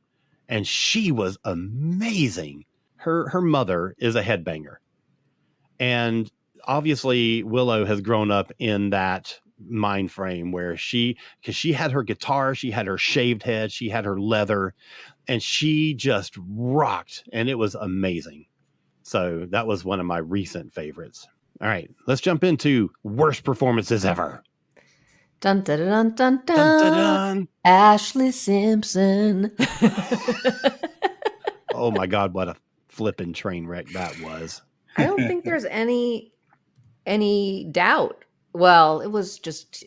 And she was amazing. Her mother is a headbanger. And obviously Willow has grown up in that mind frame where because she had her guitar, she had her shaved head, she had her leather, and she just rocked. And it was amazing. So that was one of my recent favorites. All right, let's jump into worst performances ever. Dun dun dun dun dun. Dun, dun, dun. Ashley Simpson. Oh my God, what a flippin' train wreck that was. I don't think there's any doubt. Well, it was just,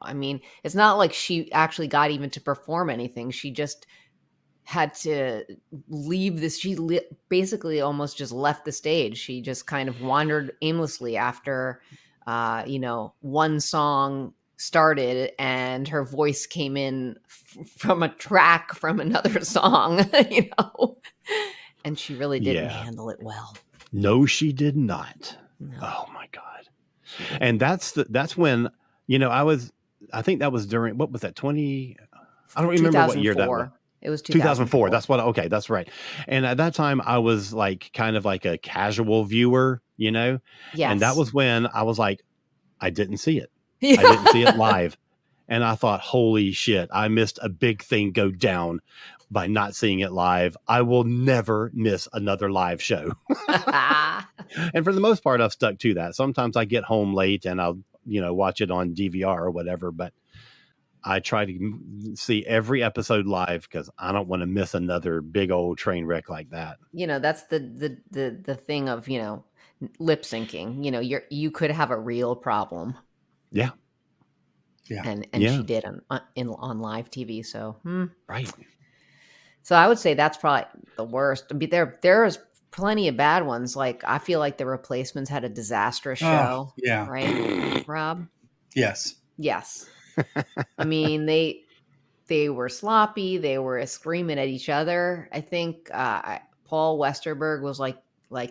I mean, it's not like she actually got even to perform anything. She just had to leave this. She basically almost just left the stage. She just kind of wandered aimlessly after, one song started and her voice came in from a track from another song, and she really didn't handle it well. No, she did not. No. Oh my God. And that's when, I think that was during, what was that? I don't remember what year that was. It was 2004. Okay. That's right. And at that time I was like, kind of like a casual viewer, Yes. And that was when I was like, I didn't see it. Yeah. I didn't see it live. And I thought, holy shit, I missed a big thing go down by not seeing it live. I will never miss another live show. And for the most part, I've stuck to that. Sometimes I get home late and I'll, watch it on DVR or whatever, but I try to see every episode live because I don't want to miss another big old train wreck like that. That's the thing of, lip syncing. You could have a real problem. Yeah. Yeah. And she did on live TV. So, Right. So I would say that's probably the worst. I mean, there's plenty of bad ones. Like, I feel like the Replacements had a disastrous show. Yeah. Right, Rob? Yes. I mean, they were sloppy. They were screaming at each other. I think Paul Westerberg was like,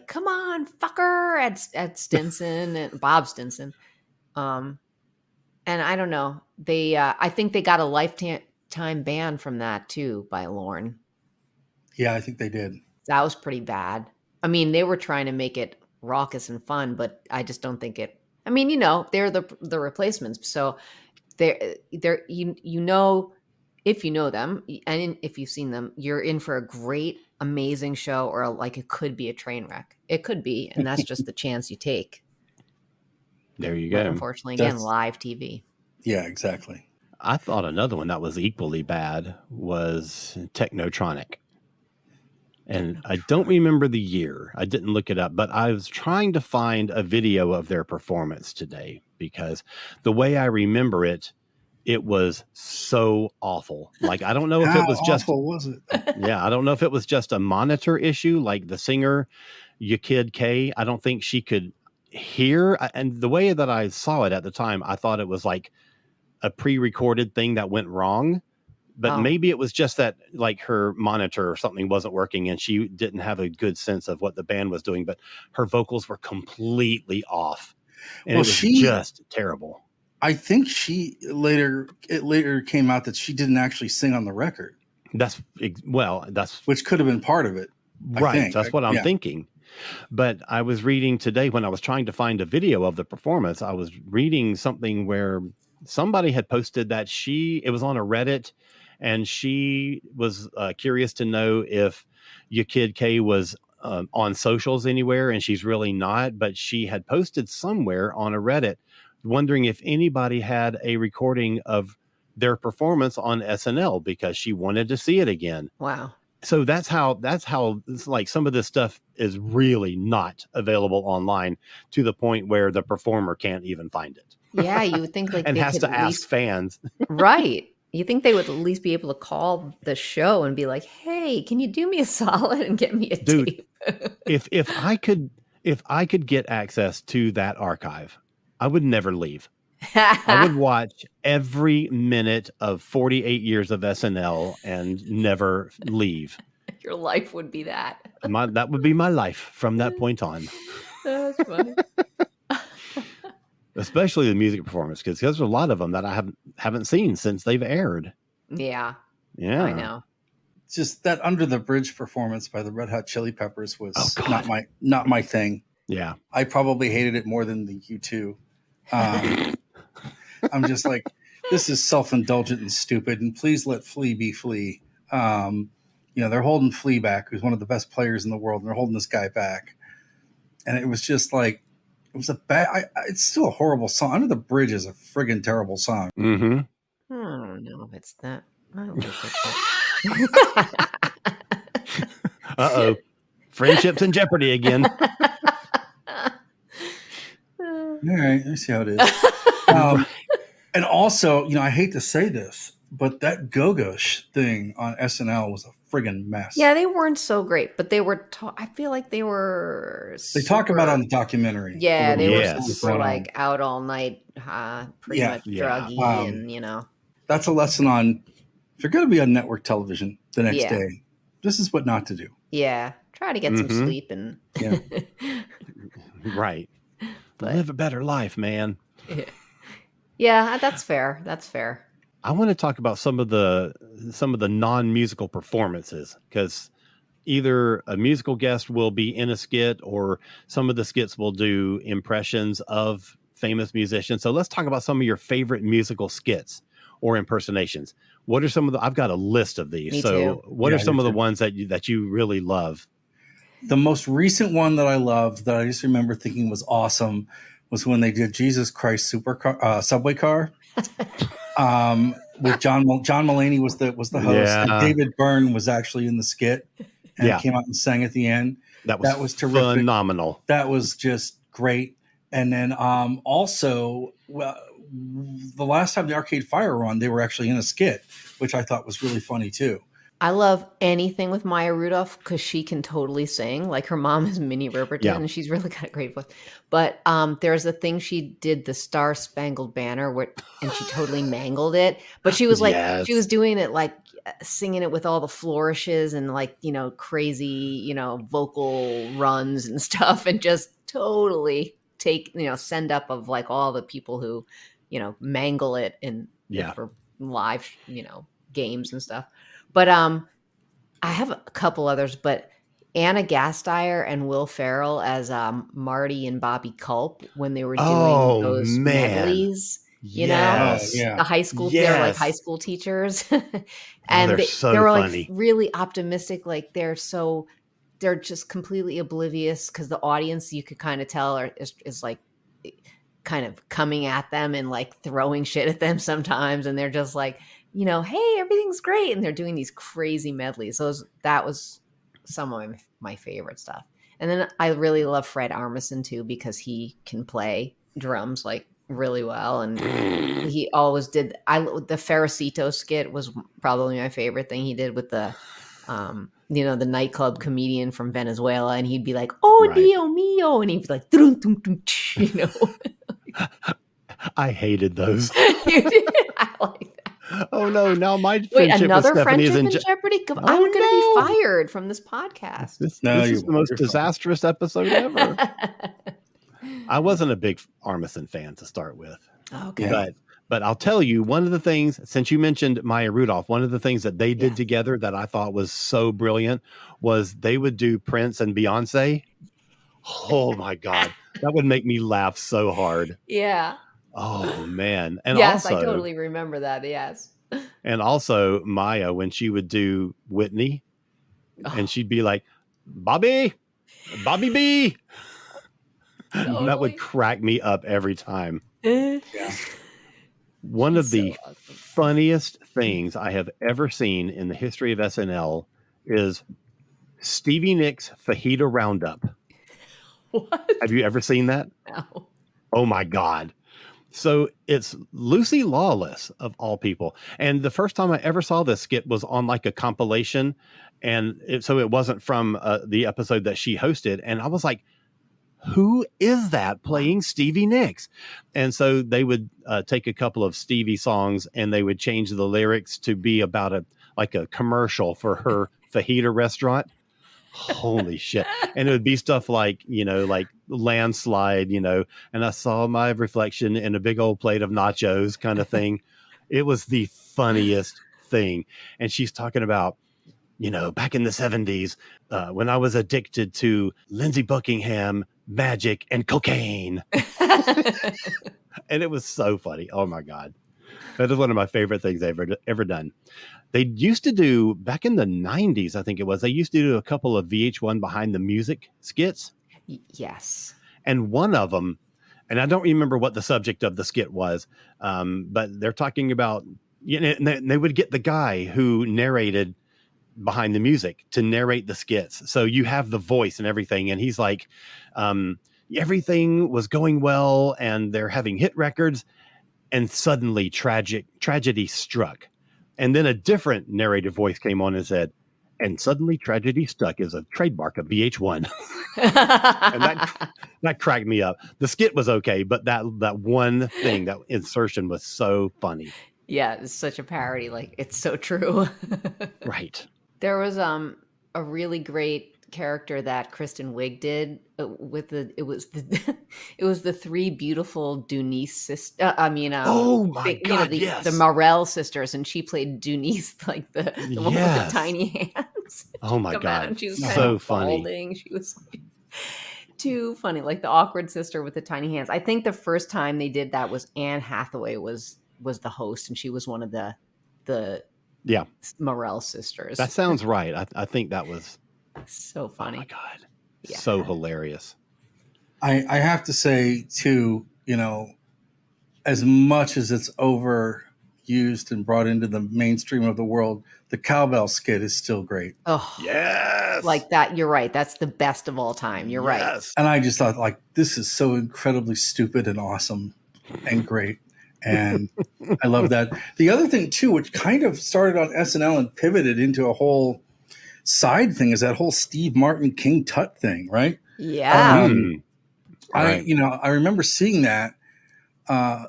come on, fucker, at Stinson and Bob Stinson. And I don't know. I think they got a lifetime ban from that too by Lorne. Yeah, I think they did. That was pretty bad. I mean, they were trying to make it raucous and fun, but I just don't think it. I mean, they're the Replacements, so they're if you know them and if you've seen them, you're in for a great, amazing show, or like it could be a train wreck. It could be, and that's just the chance you take. There you go. But unfortunately, again, live TV. Yeah, exactly. I thought another one that was equally bad was Technotronic. And I don't remember the year. I didn't look it up, but I was trying to find a video of their performance today because the way I remember it, it was so awful. Like, I don't know if it was just, awful was it? Yeah, I don't know if it was just a monitor issue, like the singer, Kid K. I don't think she could here, and the way that I saw it at the time, I thought it was like a pre-recorded thing that went wrong. But maybe it was just that like her monitor or something wasn't working and she didn't have a good sense of what the band was doing, but her vocals were completely off. And it was just terrible. I think it later came out that she didn't actually sing on the record. That's which could have been part of it. Right. That's what I'm thinking. But I was reading today when I was trying to find a video of the performance, I was reading something where somebody had posted that it was on a Reddit, and she was curious to know if Your Kid K was on socials anywhere, and she's really not. But she had posted somewhere on a Reddit wondering if anybody had a recording of their performance on SNL because she wanted to see it again. Wow. So that's how it's like some of this stuff is really not available online to the point where the performer can't even find it. Yeah, you would think like and they has could to at ask least, fans. Right. You think they would at least be able to call the show and be like, "Hey, can you do me a solid and get me a tape?" if I could get access to that archive, I would never leave. I would watch every minute of 48 years of SNL and never leave. Your life would be that. That would be my life from that point on. That's funny. Especially the music performance, because there's a lot of them that I haven't seen since they've aired. Yeah. Yeah. I know. Just that Under the Bridge performance by the Red Hot Chili Peppers was not my thing. Yeah. I probably hated it more than the U2. I'm just like, this is self-indulgent and stupid, and please let Flea be Flea. They're holding Flea back, who's one of the best players in the world, and they're holding this guy back. And it was just like, it's still a horrible song. Under the Bridge is a friggin' terrible song. Mm-hmm. I don't know if it's that. I don't think it's that. Uh-oh. Friendship's in jeopardy again. All right, let's see how it is. And also, I hate to say this, but that Go-Go thing on SNL was a friggin' mess. Yeah, they weren't so great, but they were. I feel like they were. They talk about it on the documentary. Yeah, they were super like out all night, pretty much druggy, and That's a lesson on if you're going to be on network television the next day. This is what not to do. Yeah, try to get some sleep and. Right. But live a better life, man. Yeah, that's fair. That's fair. I want to talk about some of the non-musical performances, because either a musical guest will be in a skit or some of the skits will do impressions of famous musicians. So let's talk about some of your favorite musical skits or impersonations. What are some of I've got a list of these. Me so too. What are some of the ones that you really love? The most recent one that I loved that I just remember thinking was awesome was when they did Jesus Christ Subway Car. With John Mulaney was the host, and David Byrne was actually in the skit and came out and sang at the end. That was terrific. Phenomenal. That was just great. And then also, the last time the Arcade Fire were on, they were actually in a skit, which I thought was really funny too. I love anything with Maya Rudolph because she can totally sing. Like her mom is Minnie Riperton, and she's really got a great voice. But there's a thing she did, the Star Spangled Banner, and she totally mangled it. But she was like, she was doing it like singing it with all the flourishes and like, crazy, vocal runs and stuff, and just totally send up of like all the people who, mangle it for live, games and stuff. But I have a couple others, but Anna Gasteyer and Will Ferrell as Marty and Bobby Culp when they were doing those medleys, the high school, they're like high school teachers. And they were like really optimistic. Like they're just completely oblivious because the audience, you could kind of tell is like kind of coming at them and like throwing shit at them sometimes. And they're just like, hey, everything's great. And they're doing these crazy medleys. So that was some of my favorite stuff. And then I really love Fred Armisen too, because he can play drums like really well. And he always did. The Ferricito skit was probably my favorite thing he did with the the nightclub comedian from Venezuela, and he'd be like, "Oh, Right. Dio mio," and he'd be like, "Dum, dum, dum, tsh," I hated those. I like that. Oh no! Now my Wait, friendship another with Stephanie is friendship in in jeopardy? Oh, I'm going to be no. fired from this podcast. This No, is you the most won't. You're fine. disastrous episode ever. I wasn't a big Armisen fan to start with, Okay. but I'll tell you, one of the things, since you mentioned Maya Rudolph, one of the things that they did Yes. together that I thought was so brilliant was they would do Prince and Beyonce. Oh my God, that would make me laugh so hard. Yeah. Oh man, and Yes, also, I totally remember that. Yes. and also Maya when she would do Whitney, and she'd be like, Bobby B. That Totally. would crack me up every time. Yeah. One of She's the so awesome. funniest things I have ever seen in the history of SNL is Stevie Nicks Fajita Roundup. What? Have you ever seen that? No. Oh my God. So it's Lucy Lawless of all people. And the first time I ever saw this skit was on like a compilation. And so it wasn't from the episode that she hosted. And I was like, who is that playing Stevie Nicks? And so they would take a couple of Stevie songs and they would change the lyrics to be about a commercial for her fajita restaurant. Holy shit. And it would be stuff like, like landslide, and I saw my reflection in a big old plate of nachos kind of thing. It was the funniest thing. And she's talking about, back in the 70s, when I was addicted to Lindsey Buckingham, magic, and cocaine. And it was so funny. Oh my God. That is one of my favorite things they've ever done. They used to do, back in the 90s, I think it was, they used to do a couple of VH1 Behind the Music skits. Yes. And one of them, and I don't remember what the subject of the skit was, but they're talking about, and they would get the guy who narrated Behind the Music to narrate the skits. So you have the voice and everything. And he's like, everything was going well and they're having hit records. And suddenly tragedy struck. And then a different narrative voice came on and said, and suddenly tragedy struck is a trademark of VH1. And that cracked me up. The skit was okay, but that one thing, that insertion was so funny. Yeah, it's such a parody. Like, it's so true. Right. There was a really great character that Kristen Wiig did it was the three beautiful Dunice sisters. Oh my God, yes. The Morel sisters, and she played Dunice, like the one with the tiny hands. Oh my God, and she was so funny. balding. She was like, too funny, like the awkward sister with the tiny hands. I think the first time they did that was Anne Hathaway was the host, and she was one of the Morel sisters. That sounds right. I think that was so funny. Oh my God. Yeah. So hilarious. I have to say too, as much as it's overused and brought into the mainstream of the world, the cowbell skit is still great. Oh yes. Like that. You're right. That's the best of all time. You're right. And I just thought, like, this is so incredibly stupid and awesome and great. And I love that. The other thing too, which kind of started on SNL and pivoted into a whole side thing, is that whole Steve Martin King Tut thing, right? Yeah. I remember seeing that,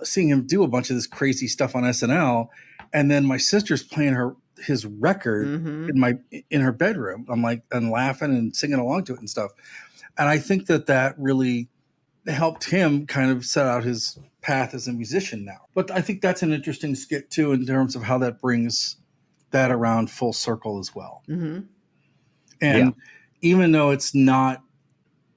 seeing him do a bunch of this crazy stuff on SNL, and then my sister's playing his record in her bedroom. I'm like, and laughing and singing along to it and stuff. And I think that really helped him kind of set out his path as a musician now. But I think that's an interesting skit too, in terms of how that brings that around full circle as well. Mm-hmm. And even though it's not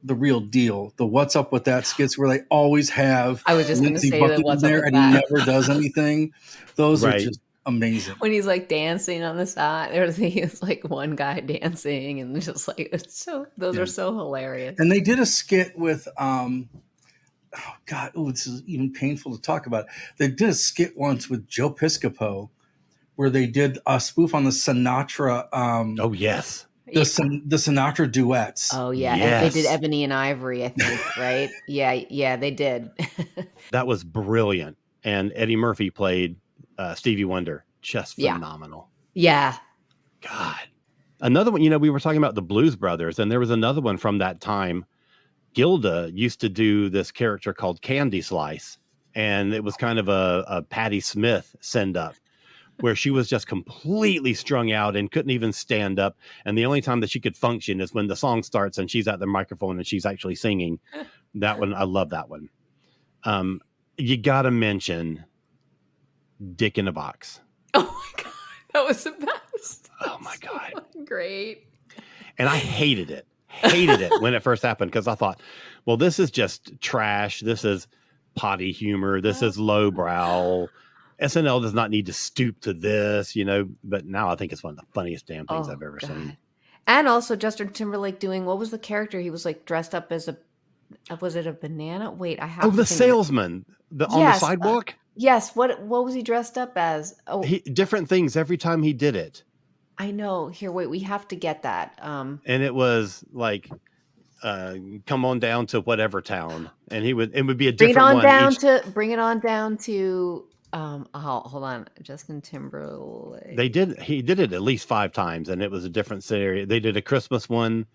the real deal, the What's Up With That skits where they always have I was just going to say that What's Up With and That. he never does anything. Those are just amazing. When he's like dancing on the side, there's like one guy dancing, and just like those are so hilarious. And they did a skit with this is even painful to talk about. They did a skit once with Joe Piscopo where they did a spoof on the Sinatra. Oh yes. The Sinatra duets. Oh yeah, yes. And they did Ebony and Ivory, I think, right? Yeah, they did. That was brilliant. And Eddie Murphy played Stevie Wonder. Just phenomenal. Yeah. God. Another one, we were talking about the Blues Brothers, and there was another one from that time. Gilda used to do this character called Candy Slice, and it was kind of a Patti Smith send up where she was just completely strung out and couldn't even stand up. And the only time that she could function is when the song starts and she's at the microphone and she's actually singing. That one, I love that one. You got to mention Dick in a Box. Oh my God. That was the best. Oh my God. So great. And I hated it when it first happened, because I thought, well, this is just trash. This is potty humor. This is lowbrow. SNL does not need to stoop to this, but now I think it's one of the funniest damn things I've ever seen. And also Justin Timberlake doing, what was the character? He was like dressed up as was it a banana? Wait, I have the salesman on the sidewalk. Yes. What was he dressed up as? Oh, different things every time he did it. I know. Here, wait, we have to get that. And it was like, come on down to whatever town, and it would be a different one. Bring it on down to. Hold on, Justin Timberlake. He did it at least 5 times, and it was a different city. They did a Christmas one.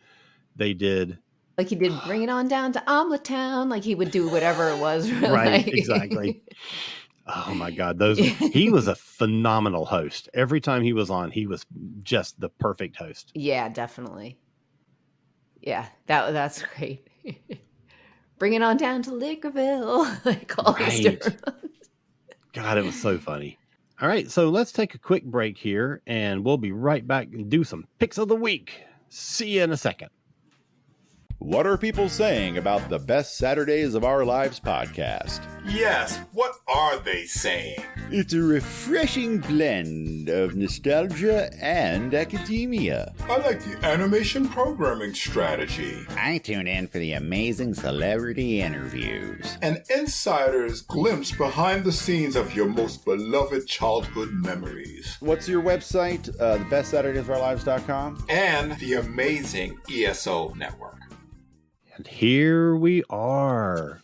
They did. Like he did Bring It On Down to Omelet Town. Like he would do whatever it was. Right, exactly. Oh my God. He was a phenomenal host. Every time he was on, he was just the perfect host. Yeah, definitely. Yeah, that's great. Bring it on down to Liquorville. Like all these different ones. God, it was so funny. All right, so let's take a quick break here, and we'll be right back and do some picks of the week. See you in a second. What are people saying about the Best Saturdays of Our Lives podcast? Yes, what are they saying? It's a refreshing blend of nostalgia and academia. I like the animation programming strategy. I tune in for the amazing celebrity interviews. An insider's glimpse behind the scenes of your most beloved childhood memories. What's your website? The bestsaturdaysofOurlives.com? And the amazing ESO network. And here we are.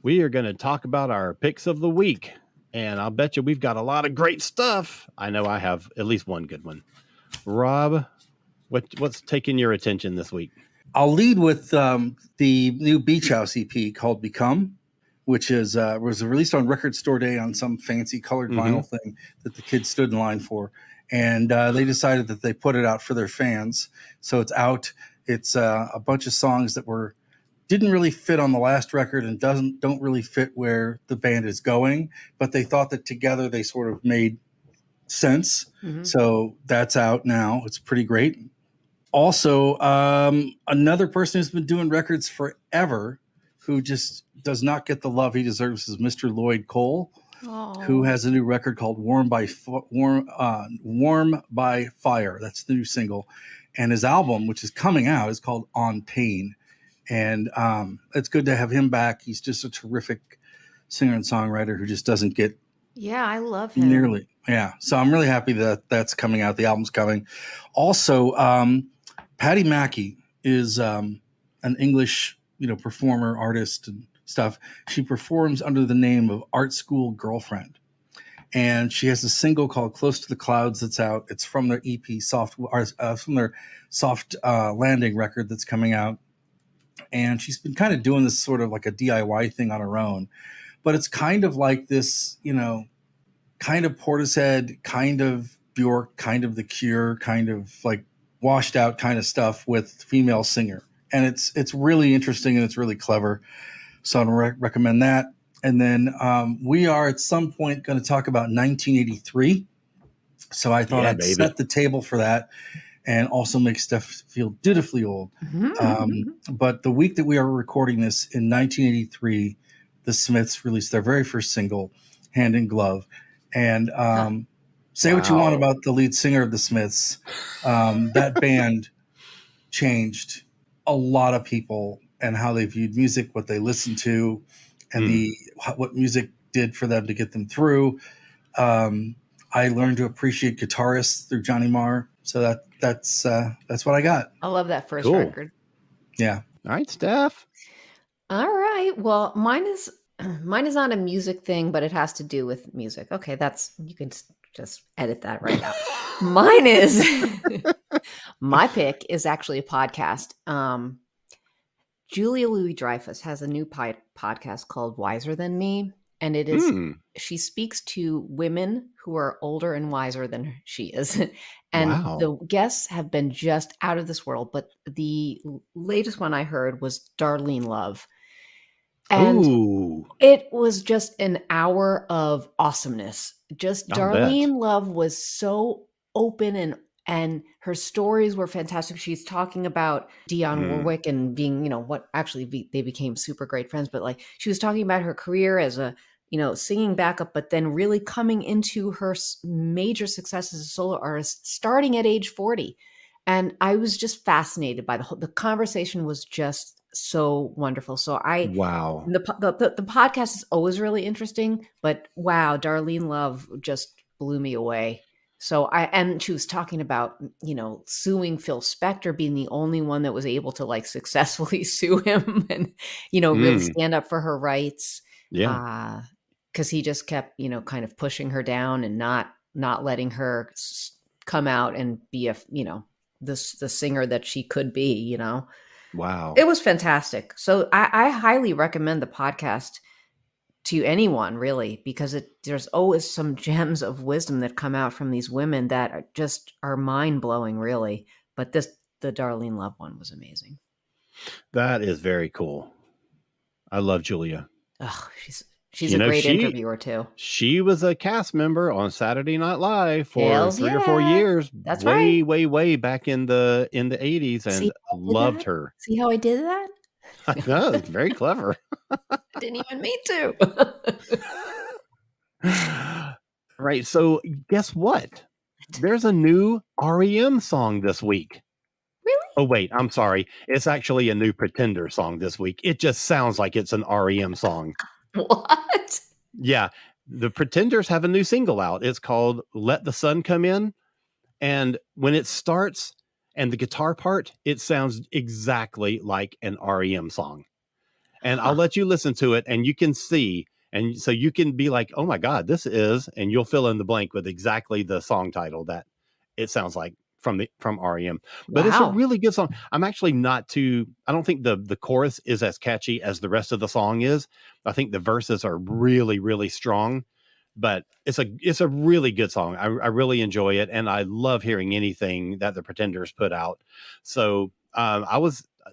We are going to talk about our picks of the week. And I'll bet you we've got a lot of great stuff. I know I have at least one good one. Rob, what's taking your attention this week? I'll lead with the new Beach House EP called Become, which was released on Record Store Day on some fancy colored vinyl thing that the kids stood in line for. And they decided that they put it out for their fans. So it's out. It's a bunch of songs that didn't really fit on the last record and don't really fit where the band is going, but they thought that together they sort of made sense. Mm-hmm. So that's out now. It's pretty great. Also, another person who's been doing records forever who just does not get the love he deserves is Mr. Lloyd Cole, who has a new record called Warm by Fire. That's the new single. And his album, which is coming out, is called On Pain. And it's good to have him back. He's just a terrific singer and songwriter who just doesn't get I love him. Nearly. Yeah. So I'm really happy that that's coming out. The album's coming. Also, Patty Mackey is an English, performer, artist and stuff. She performs under the name of Art School Girlfriend. And she has a single called Close to the Clouds that's out. It's from their EP from their Soft Landing record that's coming out. And she's been kind of doing this sort of like a DIY thing on her own. But it's kind of like this, kind of Portishead, kind of Bjork, kind of The Cure, kind of like washed out kind of stuff with female singer. And it's really interesting and it's really clever. So I'd recommend that. And then we are at some point going to talk about 1983. So I thought I'd set the table for that and also make stuff feel dutifully old. Mm-hmm. But the week that we are recording this in 1983, the Smiths released their very first single, Hand in Glove. And say what you want about the lead singer of the Smiths. That band changed a lot of people and how they viewed music, what they listened to, and what music did for them to get them through. I learned to appreciate guitarists through Johnny Marr. So that's what I got. I love that first record. Yeah. All right, Steph. All right. Well, mine is not a music thing, but it has to do with music. Okay, you can just edit that right out. Mine My pick is actually a podcast. Julia Louis-Dreyfus has a new podcast called Wiser Than Me. And it is, she speaks to women who are older and wiser than she is. And Wow. the guests have been just out of this world. But the latest one I heard was Darlene Love. And Ooh. it was just an hour of awesomeness. Just I'll Darlene Love was so open and her stories were fantastic. She's talking about Dionne Warwick and being, what actually they became super great friends. But like she was talking about her career as a, singing backup, but then really coming into her major success as a solo artist starting at age 40. And I was just fascinated by the conversation was just so wonderful. So wow. The podcast is always really interesting, but wow, Darlene Love just blew me away. So and she was talking about, suing Phil Spector, being the only one that was able to like successfully sue him and, really stand up for her rights. Yeah. Cause he just kept, kind of pushing her down and not letting her come out and be the singer that she could be, Wow. It was fantastic. So I highly recommend the podcast to anyone, really, because there's always some gems of wisdom that come out from these women that are mind-blowing, really. But the Darlene Love one was amazing. That is very cool. I love Julia. Oh, she's a great interviewer, too. She was a cast member on Saturday Night Live for Hells 3 or 4 years. That's way, right. way back in the 80s, and loved her. See how I did that? I know, it's very clever. I didn't even mean to. Right. So guess what? There's a new REM song this week. Really? Oh, wait, I'm sorry. It's actually a new Pretender song this week. It just sounds like it's an REM song. What? Yeah. The Pretenders have a new single out. It's called Let the Sun Come In. And when it starts and the guitar part, it sounds exactly like an REM song. And I'll let you listen to it and you can see. And so you can be like, oh my God, this is, and you'll fill in the blank with exactly the song title that it sounds like from REM. But It's a really good song. I'm actually I don't think the chorus is as catchy as the rest of the song is. I think the verses are really, really strong, but it's a really good song. I really enjoy it. And I love hearing anything that the Pretenders put out. So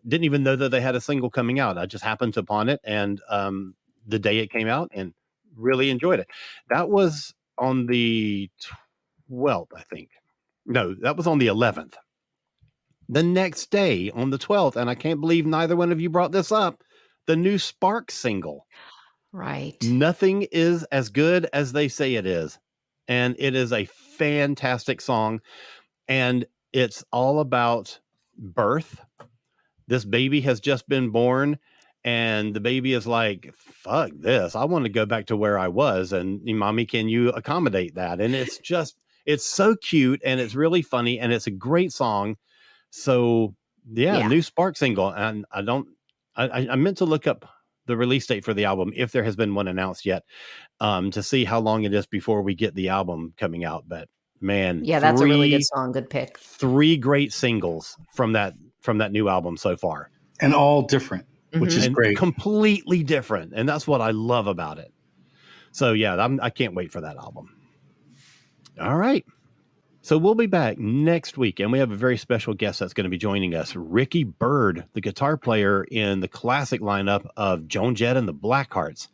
didn't even know that they had a single coming out. I just happened upon it and the day it came out and really enjoyed it. That was on the 12th, I think. No, that was on the 11th. The next day on the 12th, and I can't believe neither one of you brought this up, the new Sparks single. Right. Nothing is as good as they say it is. And it is a fantastic song. And it's all about birth. This baby has just been born. And the baby is like, fuck this. I want to go back to where I was. And mommy, can you accommodate that? And it's so cute and it's really funny and it's a great song. So yeah. New Spark single. And I meant to look up the release date for the album, if there has been one announced yet, to see how long it is before we get the album coming out. But man, yeah, that's a really good song. Good pick. 3 great singles from that new album so far. And all different. Which is great. Completely different. And that's what I love about it. So yeah, I can't wait for that album. All right. So we'll be back next week. And we have a very special guest that's going to be joining us. Ricky Byrd, the guitar player in the classic lineup of Joan Jett and the Blackhearts.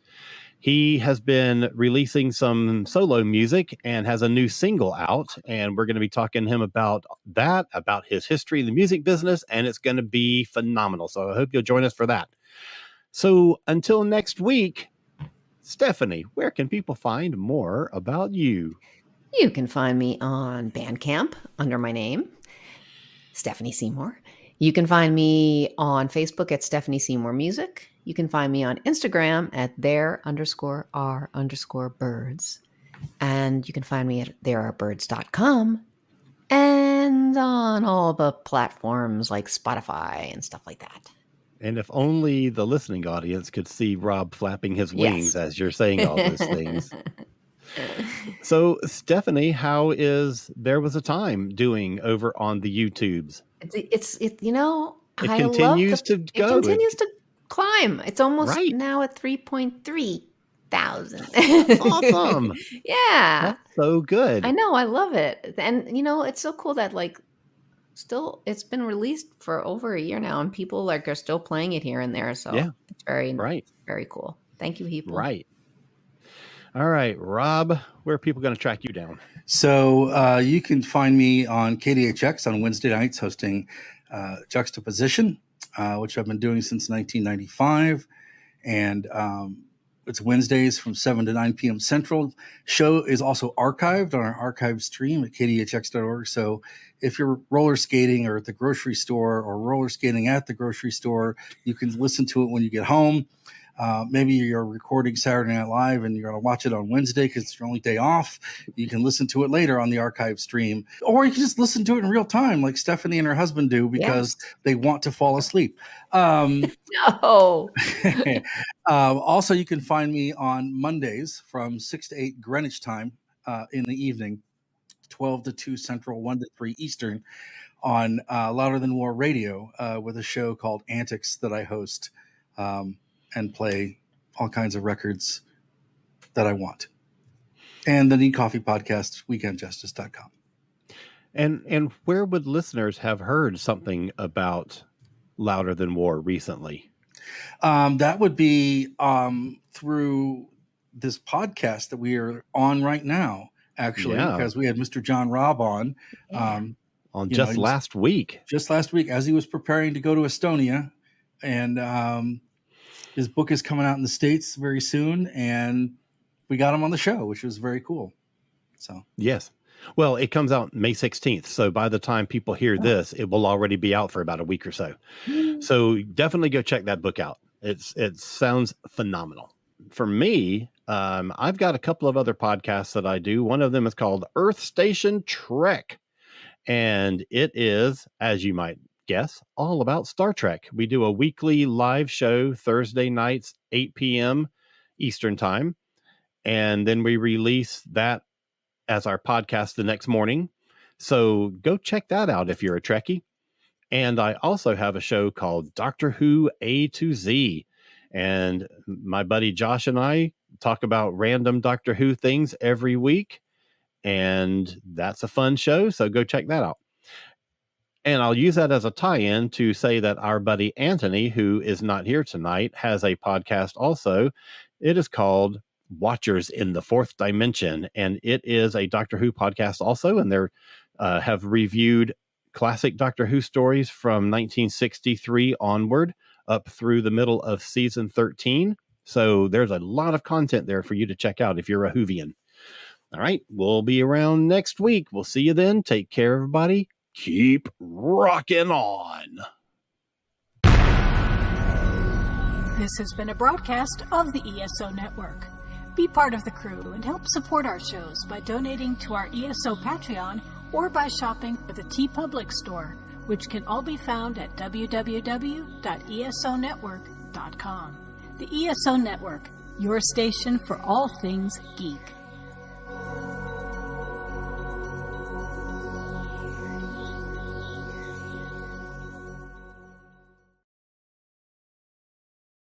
He has been releasing some solo music and has a new single out. And we're going to be talking to him about that, about his history in the music business. And it's going to be phenomenal. So I hope you'll join us for that. So until next week, Stephanie, where can people find more about you? You can find me on Bandcamp under my name, Stephanie Seymour. You can find me on Facebook at Stephanie Seymour Music. You can find me on Instagram at there_r_birds. And you can find me at therearebirds.com and on all the platforms like Spotify and stuff like that. And if only the listening audience could see Rob flapping his wings as you're saying all those things. So, Stephanie, how is There Was a Time doing over on the YouTubes? You know, It I continues love to it go. continues to climb. It's almost Right. now at 3.3 thousand. Awesome. Yeah. That's so good. I know, I love it. And you know, it's so cool that like still it's been released for over a year now and people like are still playing it here and there. So Yeah. it's very Right. very cool. Thank you, people. Right. All right, Rob, where are people going to track you down? So you can find me on KDHX on Wednesday nights hosting Juxtaposition, which I've been doing since 1995. And it's Wednesdays from 7 to 9 p.m. Central. Show is also archived on our archive stream at kdhx.org. So if you're roller skating or at the grocery store or roller skating at the grocery store, you can listen to it when you get home. Maybe you're recording Saturday Night Live and you're going to watch it on Wednesday because it's your only day off. You can listen to it later on the archive stream, or you can just listen to it in real time like Stephanie and her husband do because they want to fall asleep. No. Also, you can find me on Mondays from 6 to 8 Greenwich time in the evening, 12 to 2 Central, 1 to 3 Eastern on Louder Than War Radio with a show called Antics that I host. And play all kinds of records that I want. And the Need Coffee podcast, weekendjustice.com. And where would listeners have heard something about Louder Than War recently? That would be through this podcast that we are on right now, actually, because we had Mr. John Robb on. Last week. Just last week, as he was preparing to go to Estonia. And his book is coming out in the States very soon, and we got him on the show, which was very cool. So yes. Well, it comes out May 16th. So by the time people hear this, it will already be out for about a week or so. So definitely go check that book out. It sounds phenomenal. For me, I've got a couple of other podcasts that I do. One of them is called Earth Station Trek. And it is, as you might guess, all about Star Trek. We do a weekly live show Thursday nights, 8 p.m. Eastern time. And then we release that as our podcast the next morning. So go check that out if you're a Trekkie. And I also have a show called Doctor Who A to Z. And my buddy Josh and I talk about random Doctor Who things every week. And that's a fun show. So go check that out. And I'll use that as a tie-in to say that our buddy Anthony, who is not here tonight, has a podcast also. It is called Watchers in the Fourth Dimension. And it is a Doctor Who podcast also. And they have reviewed classic Doctor Who stories from 1963 onward up through the middle of season 13. So there's a lot of content there for you to check out if you're a Whovian. All right. We'll be around next week. We'll see you then. Take care, everybody. Keep rocking on. This has been a broadcast of the ESO Network. Be part of the crew and help support our shows by donating to our ESO Patreon or by shopping at the TeePublic store, which can all be found at www.esonetwork.com. The ESO Network, your station for all things geek.